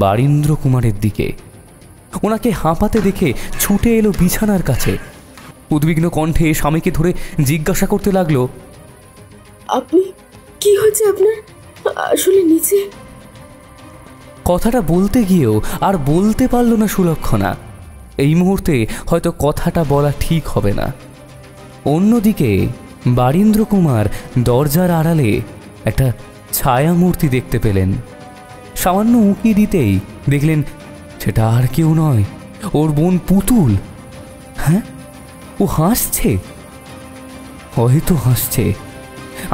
বারীন্দ্র কুমারের দিকে। ওনাকে হাঁপাতে দেখে ছুটে এলো বিছানার কাছে। উদ্বিগ্ন কণ্ঠে স্বামীকে ধরে জিজ্ঞাসা করতে লাগলো, আপনি কি হয়েছে আপনার? আসলে নিচে। কথাটা বলতে গিয়েও আর বলতে পারল না সুলক্ষণা। এই মুহূর্তে হয়তো কথাটা বলা ঠিক হবে না। অন্যদিকে বারীন্দ্র কুমার দরজার আড়ালে একটা ছায়ামূর্তি দেখতে পেলেন। সামান্য উঁকি দিতেই দেখলেন সেটা আর কেউ নয়, ওর বোন পুতুল। হ্যাঁ, ও হাসছে, হয়তো হাসছে।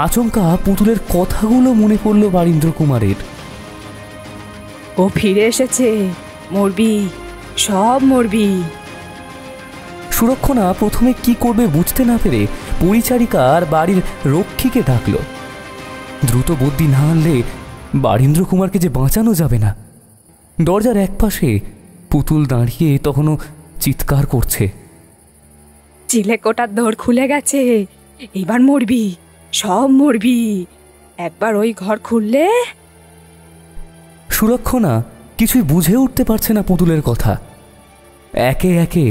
আচমকা পুতুলের কথাগুলো মনে পড়ল বারীন্দ্র কুমারের। ও ফিরে এসেছে, মরবি, সব মরবি। সুলক্ষণা প্রথমে কি করবে বুঝতে না পেরে পরিচারিকা আর বাড়ির রক্ষীকে ডাকল। দ্রুত বুদ্ধি না আনলে বারীন্দ্র কুমারকে যে বাঁচানো যাবে না। দরজার একপাশে পুতুল দাঁড়িয়ে তখনও চিৎকার করছে, চিলেকোটার দৌড় খুলে গেছে, এবার মরবি, সব মরবি। একবার ওই ঘর খুললে। সুলক্ষণা কিছুই বুঝে উঠতে পারছে না পুতুলের কথা। একে একে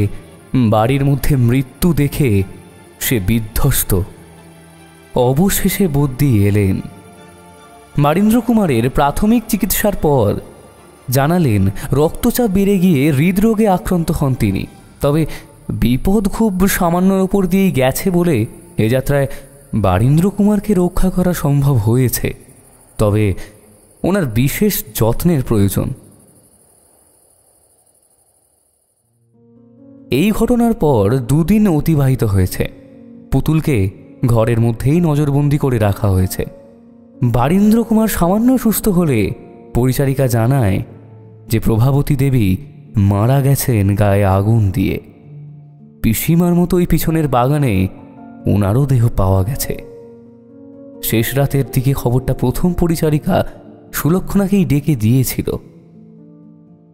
বাড়ির মধ্যে মৃত্যু দেখে সে বিধ্বস্ত। অবশেষে বুদ্ধি এলেন। বারীন্দ্র কুমারের প্রাথমিক চিকিৎসার পর জানালেন রক্তচাপ বেড়ে গিয়ে হৃদরোগে আক্রান্ত হন তিনি। তবে বিপদ খুব সামান্যর ওপর দিয়েই গেছে বলে এ যাত্রায় বারীন্দ্র কুমারকে রক্ষা করা সম্ভব হয়েছে। তবে ওনার বিশেষ যত্নের প্রয়োজন। এই ঘটনার পর 2 দিন অতিবাহিত হয়েছে। পুতুলকে ঘরের মধ্যেই নজরবন্দি করে রাখা হয়েছে। বারীন্দ্র কুমার সামান্য সুস্থ হলে পরিচারিকা জানায় যে প্রভাবতী দেবী মারা গেছেন গায়ে আগুন দিয়ে। পিসিমার মতোই পিছনের বাগানে ওনারও দেহ পাওয়া গেছে। শেষ রাতের দিকে খবরটা প্রথম পরিচারিকা সুলক্ষণাকেই ডেকে দিয়েছিল।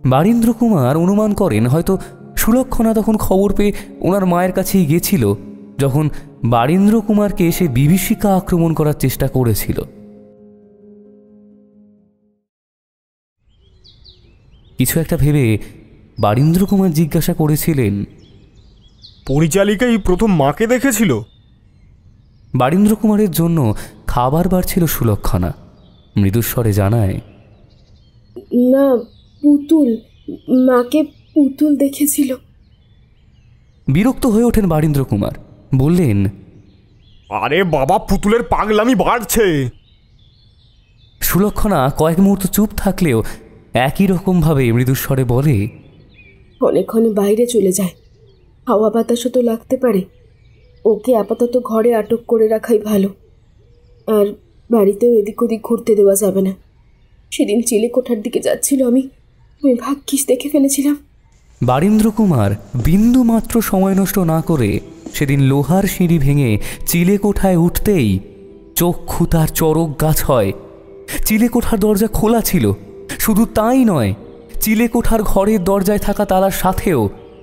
বারীন্দ্র কুমার অনুমান করেন হয়তো সুলক্ষণা তখন খবর পেয়ে ওনার মায়ের কাছেই গেছিল যখন বারীন্দ্র কুমারকে এসে বিভীষিকা আক্রমণ করার চেষ্টা করেছিল। কিছু একটা ভেবে বারীন্দ্র কুমার জিজ্ঞাসা করেছিলেন, পরিচালিকাই প্রথম মাকে দেখেছিল? বারীন্দ্র কুমারের জন্য খাবার বাড়ছিল সুলক্ষণা। মৃদুস্বরে জানায়, না, পুতুল, মাকে পুতুল দেখেছিল। বিরক্ত হয়ে ওঠেন বারীন্দ্র কুমার, বললেন, আরে বাবা, পুতুলের পাগলামি বাড়ছে। সুলক্ষণা কয়েক মুহূর্ত চুপ থাকলেও একই রকমভাবে মৃদুস্বরে বলে, অনেকক্ষণে বাইরে চলে যায়, হাওয়া বাতাসও তো লাগতে পারে। ওকে আপাতত ঘরে আটক করে রাখাই ভালো। আর বাড়িতেও এদিক ওদিক ঘুরতে দেওয়া যাবে না। সেদিন চিলেকোঠার দিকে যাচ্ছিল, আমি ভাগ্যিস দেখে ফেলেছিলাম। বারীন্দ্র কুমার বিন্দু মাত্র সময় নষ্ট না করে সেদিন লোহার সিঁড়ি ভেঙে চিলেকোঠায় উঠতেই চক্ষু তার চরক গাছ হয়। চিলেকোঠার দরজা খোলা ছিল। শুধু তাই নয়, চিলেকোঠার ঘরের দরজায় থাকা তালার সাথেও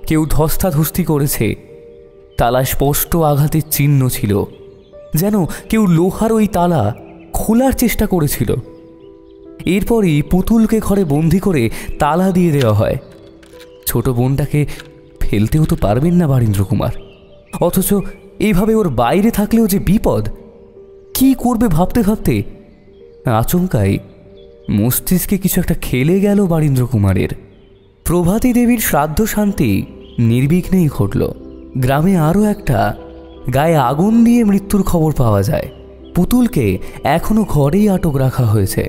কেউ ধস্তাধস্তি করেছে। তালায় স্পষ্ট আঘাতের চিহ্ন ছিল, যেন কেউ লোহার ওই তালা খোলার চেষ্টা করেছিল। এরপরই পুতুলকে ঘরে বন্দি করে তালা দিয়ে দেওয়া হয়। ছোট বোনটাকে ফেলতেও তো পারবেন না বারীন্দ্র কুমার, অথচ এইভাবে ওর বাইরে থাকলেও যে বিপদ। কি করবে ভাবতে ভাবতে আচমকাই মস্তিষ্কে কিছু একটা খেলে গেল বারীন্দ্র কুমারের। প্রভাতী দেবীর শ্রাদ্ধ শান্তি নির্বিঘ্নেই ঘটল। গ্রামে আরও একটা গায়ে আগুন দিয়ে মৃত্যুর খবর পাওয়া যায়। পুতুলকে এখনও ঘরেই আটক রাখা হয়েছে।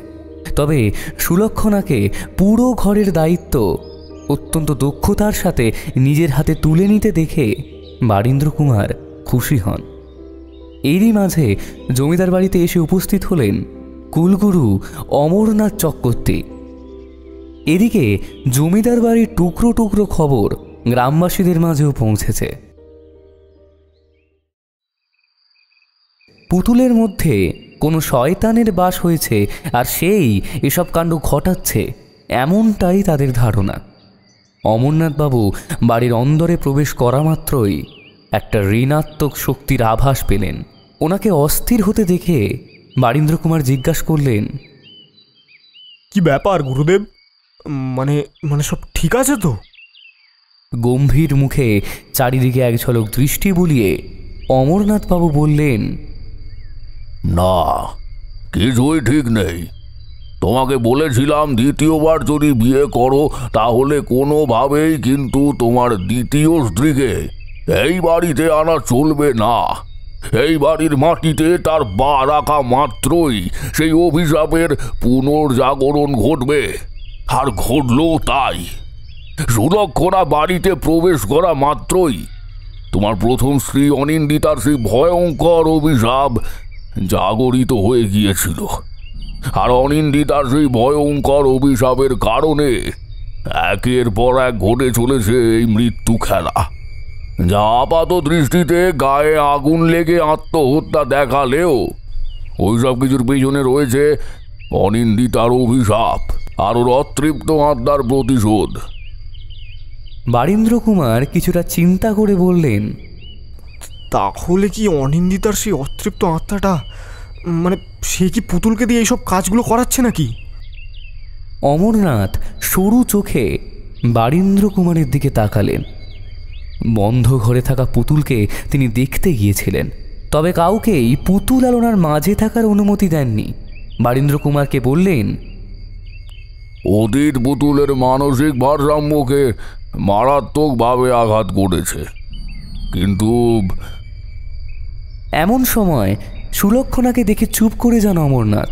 তবে সুলক্ষণাকে পুরো ঘরের দায়িত্ব অত্যন্ত দক্ষতার সাথে নিজের হাতে তুলে নিতে দেখে বারীন্দ্র কুমার খুশি হন। এরই মাঝে জমিদার বাড়িতে এসে উপস্থিত হলেন কুলগুরু অমরনাথ চক্রবর্তী। এদিকে জমিদার বাড়ির টুকরো টুকরো খবর গ্রামবাসীদের মাঝেও পৌঁছেছে। পুতুলের মধ্যে কোনো শয়তানের বাস হয়েছে আর সেই এসব কাণ্ড ঘটাচ্ছে, এমনটাই তাদের ধারণা। অমরনাথবাবু বাড়ির অন্দরে প্রবেশ করা মাত্রই একটা ঋণাত্মক শক্তির আভাস পেলেন। ওনাকে অস্থির হতে দেখে বারীন্দ্র কুমার জিজ্ঞাসা করলেন, কি ব্যাপার গুরুদেব? মানে মানে সব ঠিক আছে তো? গম্ভীর মুখে চারিদিকে এক ঝলক দৃষ্টি বুলিয়ে অমরনাথবাবু বললেন, না, কিছুই ঠিক নেই। তোমাকে বলেছিলাম দ্বিতীয়বার যদি বিয়ে করো তাহলে কোনোভাবেই কিন্তু তোমার দ্বিতীয় স্ত্রীকে এই বাড়িতে আনা চলবে না। এই বাড়ির মাটিতে তার পা রাখা মাত্রই সেই অভিশাপের পুনর্জাগরণ ঘটবে, আর ঘটলও তাই। সুলক্ষণা বাড়িতে প্রবেশ করা মাত্রই তোমার প্রথম স্ত্রী অনিন্দিতার সেই ভয়ঙ্কর অভিশাপ জাগরিত হয়ে গিয়েছিল, আর অনিন্দিতার সেই ভয়ঙ্কর অভিশাপের কারণে একের পর এক ঘটে চলেছে এই মৃত্যু খেলা, যা আপাত দৃষ্টিতে গায়ে আগুন লেগে আত্মহত্যা দেখালেও ওইসব কিছুর পিছনে রয়েছে অনিন্দিতার অভিশাপ আর ওর অতৃপ্ত আত্মার প্রতিশোধ। বারীন্দ্র কুমার কিছুটা চিন্তা করে বললেন, তাহলে কি অনিন্দিতার সেই অতৃপ্ত আত্মাটা, মানে সে কি পুতুলকে দিয়ে এইসব কাজগুলো করাচ্ছে নাকি? অমরনাথ সরু চোখে বারীন্দ্র কুমারের দিকে তাকালেন। বন্ধ ঘরে থাকা পুতুলকে তিনি দেখতে গিয়েছিলেন, তবে কাউকেই পুতুল আর ওনার মাঝে থাকার অনুমতি দেননি। বারীন্দ্র কুমারকে বললেন, অতীত পুতুলের মানসিক ভারসাম্যকে মারাত্মকভাবে আঘাত করেছে, কিন্তু এমন সময় সুলক্ষণাকে দেখে চুপ করে যান অমরনাথ।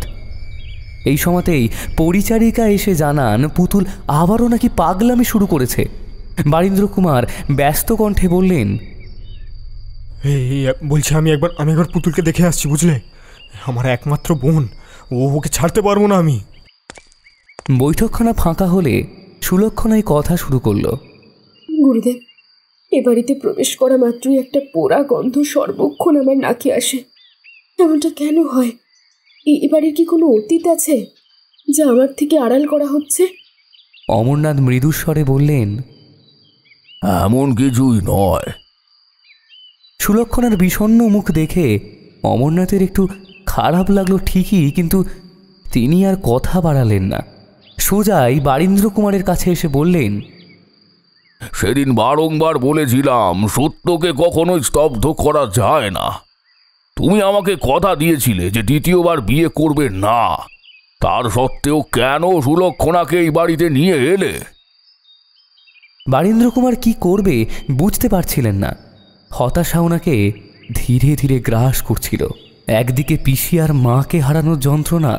এই সময়তেই পরিচারিকা এসে জানান পুতুল আবারও নাকি পাগলামি শুরু করেছে। বারীন্দ্র কুমার ব্যস্ত কণ্ঠে বললেন, এই বলছি আমি একবার পুতুলকে দেখে আসছি, বুঝলে? আমার একমাত্র বোন, ওকে ছাড়তে পারবো না আমি। বৈঠকখানা ফাঁকা হলে সুলক্ষণাই কথা শুরু করলো, গুরুদেব, এ বাড়িতে প্রবেশ করা মাত্রই একটা পোড়া গন্ধ সর্বক্ষণ আমার নাকে আসে। এমনটা কেন হয়? এ বাড়ির কি কোনো অতীত আছে যা আমার থেকে আড়াল করা হচ্ছে? অমরনাথ মৃদুস্বরে বললেন, এমন কিছুই নয়। সুলক্ষণার বিষণ্ণ মুখ দেখে অমরনাথের একটু খারাপ লাগলো ঠিকই, কিন্তু তিনি আর কথা বাড়ালেন না। সোজাই বারীন্দ্র কুমারের কাছে এসে বললেন, সেদিন বারংবার বলেছিলাম সত্যকে কখনোই স্তব্ধ করা যায় না। তুমি আমাকে কথা দিয়েছিলে যে দ্বিতীয়বার বিয়ে করবে না, তার সত্ত্বেও কেন সুলক্ষণাকে এই বাড়িতে নিয়ে এলে? বারীন্দ্র কুমার কি করবে বুঝতে পারছিলেন না। হতাশা ওনাকে ধীরে ধীরে গ্রাস করছিল। একদিকে পিসি আর মাকে হারানোর যন্ত্রণা,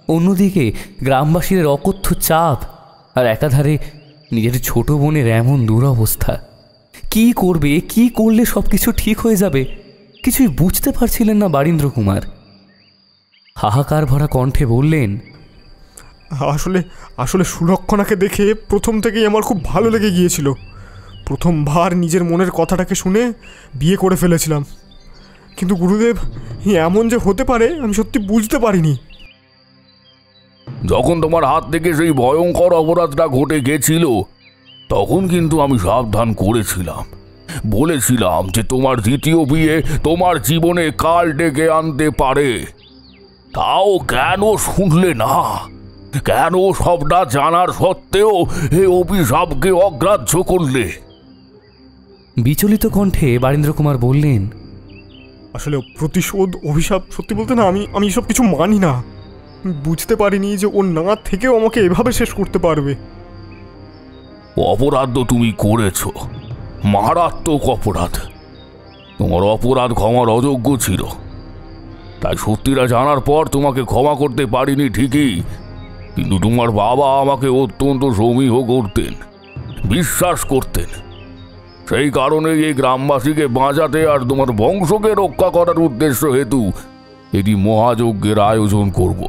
অন্যদিকে গ্রামবাসীদের অকথ্য চাপ, আর একাধারে নিজের ছোট বোনের এমন দুরবস্থা। কি করবে, কি করলে সব কিছু ঠিক হয়ে যাবে, কিছুই বুঝতে পারছিলেন না বারীন্দ্র কুমার। হাহাকার ভরা কণ্ঠে বললেন, আসলে সুলক্ষণাকে দেখে প্রথম থেকেই আমার খুব ভালো লেগে গিয়েছিল। প্রথমবার নিজের মনের কথাটাকে শুনে বিয়ে করে ফেলেছিলাম, কিন্তু গুরুদেব, এমন যে হতে পারে আমি সত্যি বুঝতে পারিনি। যখন তোমার হাত থেকে সেই ভয়ঙ্কর অপরাধটা ঘটে গেছিল তখন কিন্তু আমি সাবধান করেছিলাম, বলেছিলাম যে তোমার দ্বিতীয় বিয়ে তোমার জীবনে কাল ডেকে আনতে পারে। তাও কেন শুনলে না? কেন সবটা জানার সত্ত্বেও এই অভিশাপকে অগ্রাহ্য করলে? বিচলিত কণ্ঠে বারীন্দ্র কুমার বললেন, আসলে প্রতিশোধ, অভিশাপ, সত্যি বলতে না আমি এসব কিছু মানি না। বুঝতে পারিনি যে ও না থেকেও আমাকে এভাবে শেষ করতে পারবে। অপরাধ তো তুমি করেছ, মারাত্মক অপরাধ। তোমার অপরাধ ক্ষমার অযোগ্য ছিল, তাই সত্যিটা জানার পর তোমাকে ক্ষমা করতে পারিনি ঠিকই, কিন্তু তোমার বাবা আমাকে অত্যন্ত সমীহ করতেন, বিশ্বাস করতেন। সেই কারণে এই গ্রামবাসীকে বাঁচাতে আর তোমার বংশকে রক্ষা করার উদ্দেশ্য হেতু এটি মহাযজ্ঞের আয়োজন করব।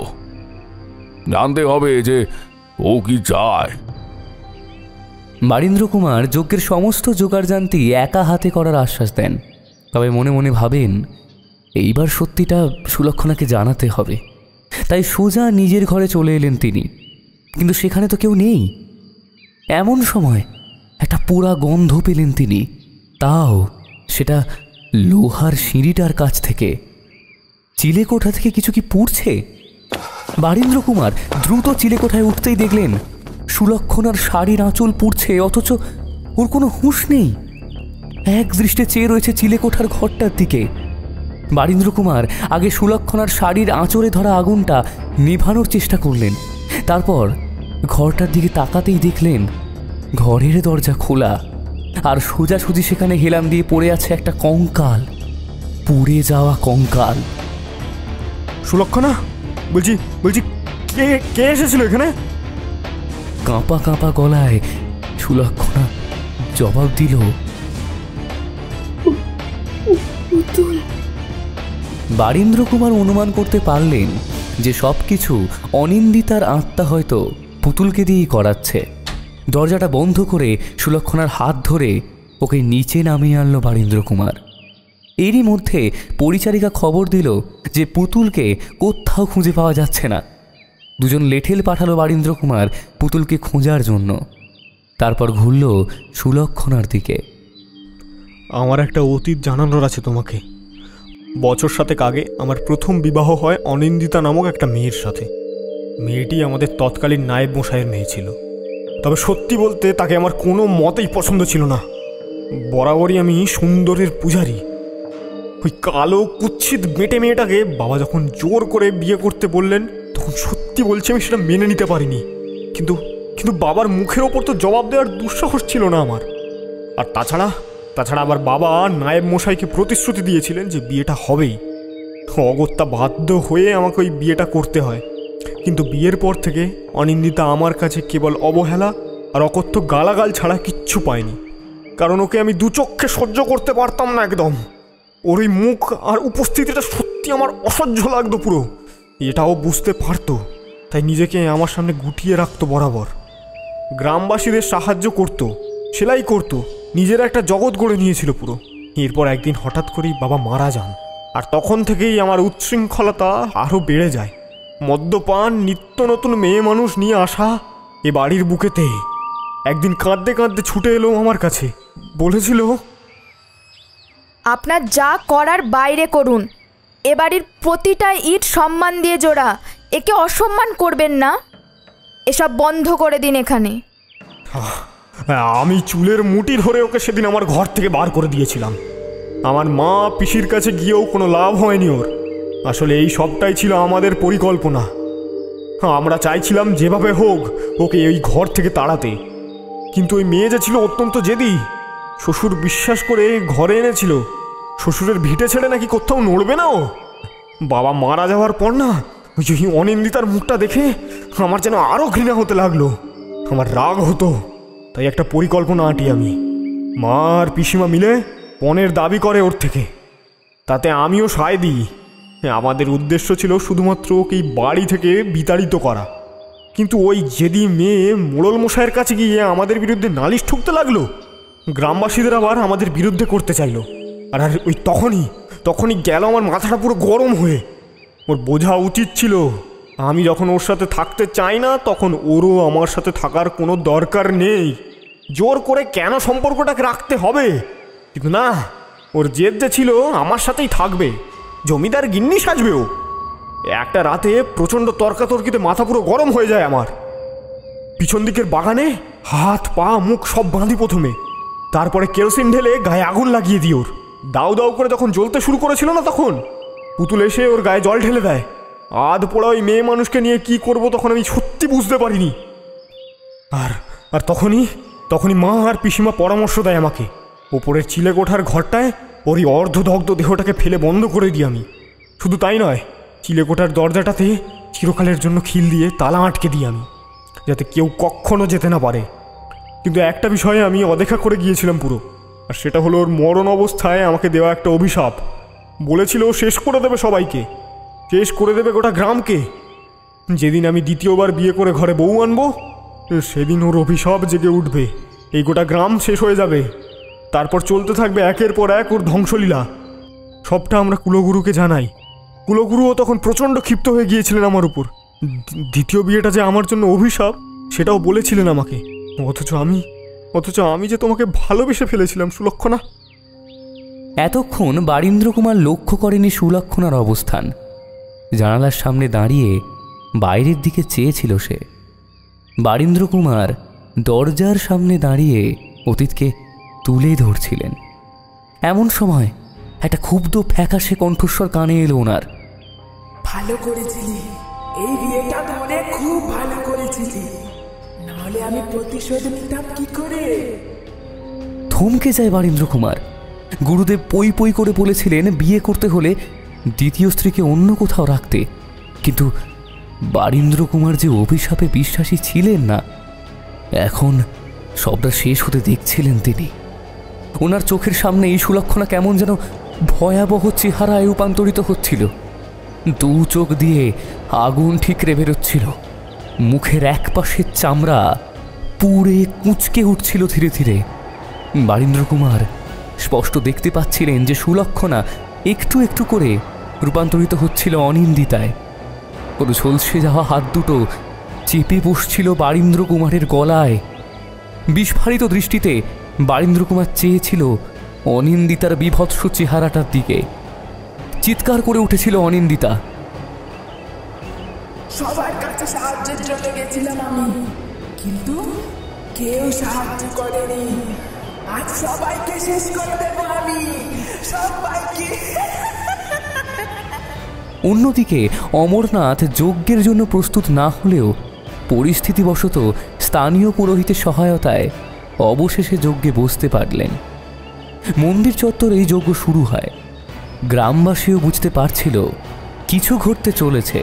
জানতে হবে যে ও কি চায়। বারীন্দ্র কুমার যজ্ঞের সমস্ত জোগাড়জান্তি একা হাতে করার আশ্বাস দেন, তবে মনে মনে ভাবেন এইবার সত্যিটা সুলক্ষণাকে জানাতে হবে। তাই সোজা নিজের ঘরে চলে এলেন তিনি, কিন্তু সেখানে তো কেউ নেই। এমন সময় একটা পোড়া গন্ধ পেলেন তিনি, তাও সেটা লোহার সিঁড়িটার কাছ থেকে। চিলেকোঠা থেকে কিছু কি পুড়ছে? বারীন্দ্র কুমার দ্রুত চিলেকোঠায় উঠতেই দেখলেন সুলক্ষণার শাড়ির আঁচল পুড়ছে, অথচ ওর কোনো হুঁশ নেই। এক দৃষ্টে চেয়ে রয়েছে চিলেকোঠার ঘরটার দিকে। বারীন্দ্র কুমার আগে সুলক্ষণার শাড়ির আঁচড়ে ধরা আগুনটা নেভানোর চেষ্টা করলেন, তারপর ঘরটার দিকে তাকাতেই দেখলেন ঘরের দরজা খোলা, আর সোজাসুজি সেখানে হেলাম দিয়ে পড়ে আছে একটা কঙ্কাল, পুড়ে যাওয়া কঙ্কাল। সুলক্ষণা, বলছি বলছি কে কে এসেছিল এখানে? কাঁপা কাঁপা গলায় সুলক্ষণা জবাব দিল, বারীন্দ্র কুমার অনুমান করতে পারলেন যে সবকিছু অনিন্দিতার আত্মা হয়তো পুতুলকে দিয়েই করাচ্ছে। দরজাটা বন্ধ করে সুলক্ষণার হাত ধরে ওকে নিচে নামিয়ে আনলো বারীন্দ্র কুমার। এরই মধ্যে পরিচারিকা খবর দিল যে পুতুলকে কোথাও খুঁজে পাওয়া যাচ্ছে না। দুজন লেঠেল পাঠালো বারীন্দ্র কুমার পুতুলকে খোঁজার জন্য। তারপর ঘুরল সুলক্ষণার দিকে। আমার একটা অতীত জানানোর আছে তোমাকে। বছর 7 আগে আমার প্রথম বিবাহ হয় অনিন্দিতা নামক একটা মেয়ের সাথে। মেয়েটি আমাদের তৎকালীন নায়েব মশাইয়ের মেয়ে ছিল, তবে সত্যি বলতে তাকে আমার কোনো মতেই পছন্দ ছিল না। বরাবরই আমি সুন্দরের পূজারি। ওই কালো কুৎসিত বেঁটে মেয়েটাকে বাবা যখন জোর করে বিয়ে করতে বললেন, তখন সত্যি বলছি আমি সেটা মেনে নিতে পারিনি। কিন্তু কিন্তু বাবার মুখের ওপর তো জবাব দেওয়ার দুঃসাহস ছিল না আমার। আর তাছাড়া আবার বাবা নায়েব মশাইকে প্রতিশ্রুতি দিয়েছিলেন যে বিয়েটা হবেই। অগত্যা বাধ্য হয়ে আমাকে ওই বিয়েটা করতে হয়। কিন্তু বিয়ের পর থেকে অনিন্দিতা আমার কাছে কেবল অবহেলা আর অকথ্য গালাগাল ছাড়া কিচ্ছু পায়নি। কারণ ওকে আমি দু চক্ষে সহ্য করতে পারতাম না একদম। ওর ওই মুখ আর উপস্থিতিটা সত্যি আমার অসহ্য লাগতো পুরো। এটাও বুঝতে পারতো, তাই নিজেকে আমার সামনে গুটিয়ে রাখতো বরাবর। গ্রামবাসীদের সাহায্য করতো, সেলাই করতো, নিজের একটা জগৎ গড়ে নিয়েছিল পুরো। এরপর একদিন হঠাৎ করেই বাবা মারা যান, আর তখন থেকেই আমার উচ্ছৃঙ্খলতা আরও বেড়ে যায়। মদ্যপান, নিত্য নতুন মেয়ে মানুষ নিয়ে আসা এ বাড়ির বুকেতে। একদিন কাঁদতে কাঁদতে ছুটে এলো আমার কাছে, বলেছিল, আপনার যা করার বাইরে করুন, এ বাড়ির প্রতিটা ইট সম্মান দিয়ে জোড়া, একে অসম্মান করবেন না, এসব বন্ধ করে দিন এখানে। আমি চুলের মুঠি ধরে ওকে সেদিন আমার ঘর থেকে বার করে দিয়েছিলাম। আমার মা পিসির কাছে গিয়েও কোনো লাভ হয়নি ওর। আসলে এই সবটাই ছিল আমাদের পরিকল্পনা। আমরা চাইছিলাম যেভাবে হোক ওকে এই ঘর থেকে তাড়াতে। কিন্তু ওই মেয়ে যে ছিল অত্যন্ত জেদি। শ্বশুর বিশ্বাস করে ঘরে এনেছিল, শ্বশুরের ভিটে ছেড়ে নাকি কোথাও নড়বে না ও। বাবা মারা যাওয়ার পর না ওই অনিন্দিতার মুখটা দেখে আমার যেন আরও ঘৃণা হতে লাগলো। আমার রাগ হতো, তাই একটা পরিকল্পনা আঁটি আমি। মা আর পিসিমা মিলে পণের দাবি করে ওর থেকে, তাতে আমিও সায় দিই। আমাদের উদ্দেশ্য ছিল শুধুমাত্র ওকে এই বাড়ি থেকে বিতাড়িত করা। কিন্তু ওই জেদি মেয়ে মোড়ল মশাইয়ের কাছে গিয়ে আমাদের বিরুদ্ধে নালিশ ঠুকতে লাগলো। গ্রামবাসীদের আবার আমাদের বিরুদ্ধে করতে চাইলো। আর ওই তখনই গেল আমার মাথাটা পুরো গরম হয়ে। ওর বোঝা উচিত ছিল আমি যখন ওর সাথে থাকতে চাই না, তখন ওরও আমার সাথে থাকার কোনো দরকার নেই। জোর করে কেন সম্পর্কটাকে রাখতে হবে? কিন্তু না, ওর জেদ যে ছিল আমার সাথেই থাকবে, জমিদার গিন্নি সাজবে ও। একটা রাতে প্রচণ্ড তর্কাতর্কিতে মাথা পুরো গরম হয়ে যায় আমার। পিছন দিকের বাগানে হাত পা মুখ সব বাঁধি প্রথমে, তারপরে কেরোসিন ঢেলে গায়ে আগুন লাগিয়ে দিই ওর। দাউ দাউ করে যখন জ্বলতে শুরু করেছিল না, তখন পুতুল এসে ওর গায়ে জল ঢেলে দেয়। আধ পোড়া ওই মেয়ে মানুষকে নিয়ে কি করব তখন আমি সত্যি বুঝতে পারিনি। আর আর তখনই মা আর পিসিমা পরামর্শ দেয় আমাকে, ওপরের চিলে কোঠার ঘরটায় ওরই অর্ধদগ্ধ দেহটাকে ফেলে বন্ধ করে দিই আমি। শুধু তাই নয়, চিলে কোঠার দরজাটাতে চিরকালের জন্য খিল দিয়ে তালা আটকে দিই আমি, যাতে কেউ কখনো যেতে না পারে। কিন্তু একটা বিষয়ে আমি অদেখা করে গিয়েছিলাম পুরো, আর সেটা হলো ওর মরণ অবস্থায় আমাকে দেওয়া একটা অভিশাপ। বলেছিল ও শেষ করে দেবে সবাইকে, শেষ করে দেবে গোটা গ্রামকে। যেদিন আমি দ্বিতীয়বার বিয়ে করে ঘরে বউ আনবো, সেদিন ওর অভিশাপ জেগে উঠবে, এই গোটা গ্রাম শেষ হয়ে যাবে। তারপর চলতে থাকবে একের পর এক ওর ধ্বংসলীলা। সবটা আমরা কুলগুরুকে জানাই। কুলগুরুও তখন প্রচণ্ড ক্ষিপ্ত হয়ে গিয়েছিলেন আমার উপর। দ্বিতীয় বিয়েটা যে আমার জন্য অভিশাপ সেটাও বলেছিলেন আমাকে। অথচ আমি যে তোমাকে ভালোবেসে ফেলেছিলাম সুলক্ষণা। এতক্ষণ বারীন্দ্রকুমার লক্ষ্য করেনি সুলক্ষণার অবস্থান। জানালার সামনে দাঁড়িয়ে বাইরের দিকে চেয়েছিল সে। বারীন্দ্রকুমার দরজার সামনে দাঁড়িয়ে অতীতকে তুলে ধরছিলেন। এমন সময় একটা ক্ষুব্ধ ফ্যাকাশে কণ্ঠস্বর কানে এলো ওনার। ভালো করেছিলি, এই বিয়েটা মনে খুব ভালো করেছিলি, নাহলে আমি প্রতিশোধ নিতাম কি করে। থমকে যায় বারীন্দ্রকুমার। গুরুদেব পই পই করে বলেছিলেন বিয়ে করতে হলে দ্বিতীয় স্ত্রীকে অন্য কোথাও রাখতে, কিন্তু বারীন্দ্রকুমার যে অভিশাপে বিশ্বাসী ছিলেন না, এখন সবটা শেষ হতে দেখছিলেন তিনি। ওনার চোখের সামনে এই সুলক্ষণা কেমন যেন ভয়াবহ চেহারায় রূপান্তরিত হচ্ছিল। দু চোখ দিয়ে আগুন ঠিকরে বেরোচ্ছিল, মুখের এক পাশের চামড়া পুড়ে কুঁচকে উঠছিল ধীরে ধীরে। বারীন্দ্রকুমার স্পষ্ট দেখতে পাচ্ছিলেন যে সুলক্ষণা একটু একটু করে রূপান্তরিত হচ্ছিল অনিন্দিতায়। কোনো ঝলসে যাওয়া হাত দুটো চেপে বসছিল বারীন্দ্রকুমারের গলায়। বিস্ফারিত দৃষ্টিতে বারীন্দ্রকুমার চেয়েছিল অনিন্দিতার বিভৎস চেহারাটার দিকে। চিৎকার করে উঠেছিল অনিন্দিতা। সবার কাছে সাহায্যের জন্য গেছিলাম আমি, কিন্তু কেউ সাহায্য করেনি। আজ সবাইকে শেষ করে দেবো আমি, সবাইকে। অন্যদিকে অমরনাথ যজ্ঞের জন্য প্রস্তুত না হলেও পরিস্থিতিবশত স্থানীয় পুরোহিতের সহায়তায় অবশেষে যজ্ঞে বসতে পারলেন। মন্দির চত্বরেই যজ্ঞ শুরু হয়। গ্রামবাসীও বুঝতে পারছিল কিছু ঘটতে চলেছে।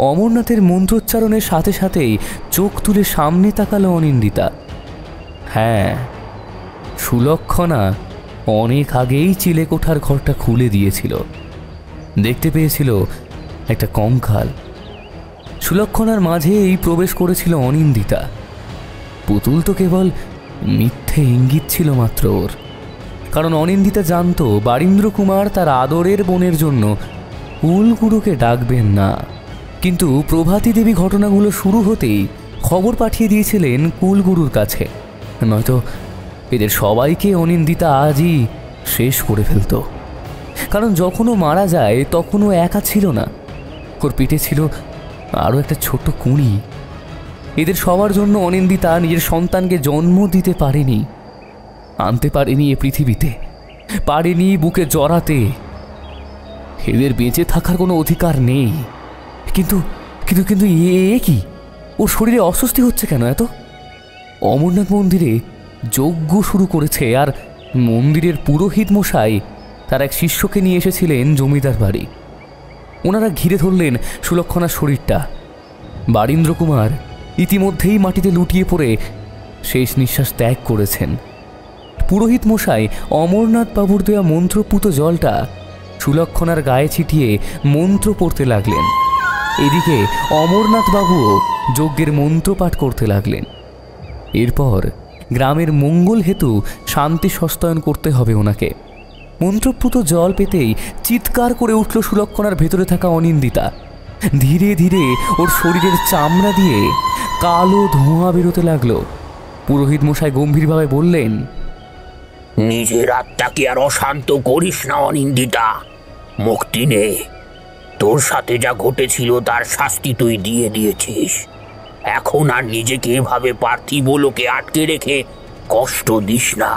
অমরনাথের মন্ত্রোচ্চারণের সাথে সাথেই চোখ তুলে সামনে তাকালো অনিন্দিতা। হ্যাঁ, সুলক্ষণা অনেক আগেই চিলেকোঠার ঘরটা খুলে দিয়েছিল। দেখতে পেয়েছিল একটা কঙ্কাল। সুলক্ষণার মাঝে এই প্রবেশ করেছিল অনিন্দিতা। পুতুল তো কেবল মিথ্যে ইঙ্গিত ছিল মাত্র ওর, কারণ অনিন্দিতা জানত বারীন্দ্রকুমার তার আদরের বোনের জন্য কুলগুরুকে ডাকবেন না। কিন্তু প্রভাতী দেবী ঘটনাগুলো শুরু হতেই খবর পাঠিয়ে দিয়েছিলেন কুলগুরুর কাছে, নয়তো এদের সবাইকে অনিন্দিতা আজই শেষ করে ফেলত। কারণ যখনও মারা যায় তখনও একা ছিল না, ওর পেটে ছিল আরও একটা ছোট্ট কুঁড়ি। এদের সবার জন্য অনিন্দিতা নিজের সন্তানকে জন্ম দিতে পারেনি, আনতে পারেনি এ পৃথিবীতে, পারেনি বুকে জড়াতে। এদের বেঁচে থাকার কোনো অধিকার নেই। কিন্তু কিন্তু কিন্তু এ কি, ওর শরীরে অস্বস্তি হচ্ছে কেন এত? অমরনাথ মন্দিরে যজ্ঞ শুরু করেছে, আর মন্দিরের পুরোহিত মশাই তার এক শিষ্যকে নিয়ে এসেছিলেন জমিদার বাড়ি। ওনারা ঘিরে ধরলেন সুলক্ষণার শরীরটা। বারীন্দ্রকুমার ইতিমধ্যেই মাটিতে লুটিয়ে পড়ে শেষ নিঃশ্বাস ত্যাগ করেছেন। পুরোহিত মশাই অমরনাথ বাবুর দেওয়া মন্ত্রপুত জলটা সুলক্ষণার গায়ে ছিটিয়ে মন্ত্র পড়তে লাগলেন। এদিকে অমরনাথ বাবুও যজ্ঞের মন্ত্রপাঠ করতে লাগলেন। এরপর গ্রামের মঙ্গল হেতু শান্তি সস্তায়ন করতে হবে ওনাকে। মন্ত্রপুত জল পেতেই চিৎকার করে উঠল সুলক্ষণার ভেতরে থাকা অনিন্দিতা। ধীরে ধীরে ওর শরীরের চামড়া দিয়ে কালো ধোঁয়া বেরোতে লাগলো। পুরোহিত মশাই গম্ভীরভাবে বললেন, নিজের আত্মাকে আর অশান্ত করিস না অনিন্দিতা, মুক্তি নে। তোর সাথে যা ঘটেছিল তার শাস্তি তুই দিয়ে দিয়েছিস। এখন আর নিজেকে এভাবে পার্থিব লোকে আটকে রেখে কষ্ট দিস না।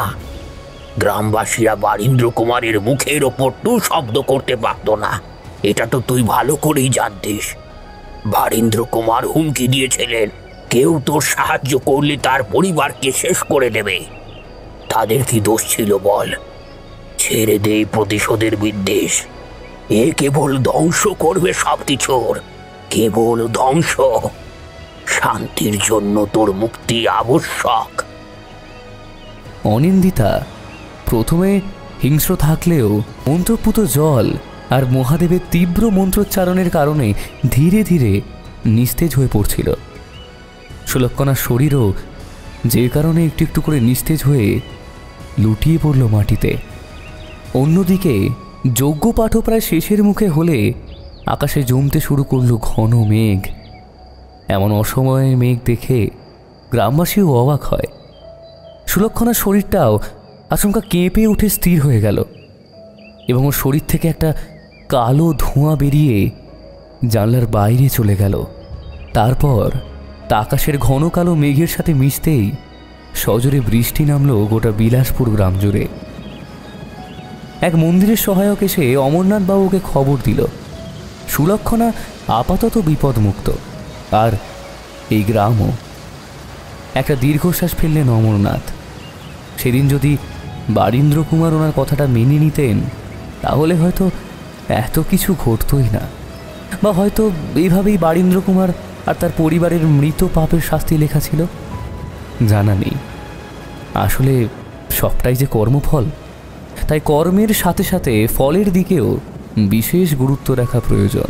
গ্রামবাসীরা বারীন্দ্র কুমারের মুখের ওপর টু শব্দ করতে পারত না, এটা তো তুই ভালো করেই জানতিস। বারীন্দ্র কুমার হুমকি দিয়েছিলেন, কেউ তোর সাহায্য করলে তার পরিবারকে শেষ করে দেবে। তাদের কি দোষ ছিল বল? ছেড়ে দে প্রতিশোধের বিদ্বেষ, এ কেবল ধ্বংস করবে সব কিছুর, কেবল ধ্বংস। শান্তির জন্য তোর মুক্তি আবশ্যক। অনিন্দিতা প্রথমে হিংস্র থাকলেও মন্ত্রপুত জল আর মহাদেবের তীব্র মন্ত্রোচ্চারণের কারণে ধীরে ধীরে নিস্তেজ হয়ে পড়ছিল। সুলক্ষণার শরীরও যে কারণে একটু একটু করে নিস্তেজ হয়ে লুটিয়ে পড়ল মাটিতে। অন্যদিকে যজ্ঞপাঠও প্রায় শেষের মুখে হলে আকাশে জমতে শুরু করল ঘন মেঘ। এমন অসময়ের মেঘ দেখে গ্রামবাসীও অবাক হয়। সুলক্ষণার শরীরটাও আচমকা কেঁপে উঠে স্থির হয়ে গেল এবং ওর শরীর থেকে একটা কালো ধোঁয়া বেরিয়ে জানলার বাইরে চলে গেল। তারপর আকাশের ঘন কালো মেঘের সাথে মিশতেই সজোরে বৃষ্টি নামলো গোটা বিলাসপুর গ্রাম জুড়ে। এক মন্দিরের সহায়ক এসে অমরনাথ বাবুকে খবর দিল সুলক্ষণা আপাতত বিপদমুক্ত, আর এই গ্রামও। একটা দীর্ঘশ্বাস ফেললেন অমরনাথ। সেদিন যদি বারীন্দ্র কুমার ওনার কথাটা মেনে নিতেন তাহলে হয়তো এত কিছু ঘটতই না, বা হয়তো এইভাবেই বারীন্দ্র কুমার আর তার পরিবারের মৃত পাপের শাস্তি লেখা ছিল। জানা নেই। আসলে সবটাই যে কর্মফল, তাই কর্মের সাথে সাথে ফলের দিকেও বিশেষ গুরুত্ব রাখা প্রয়োজন।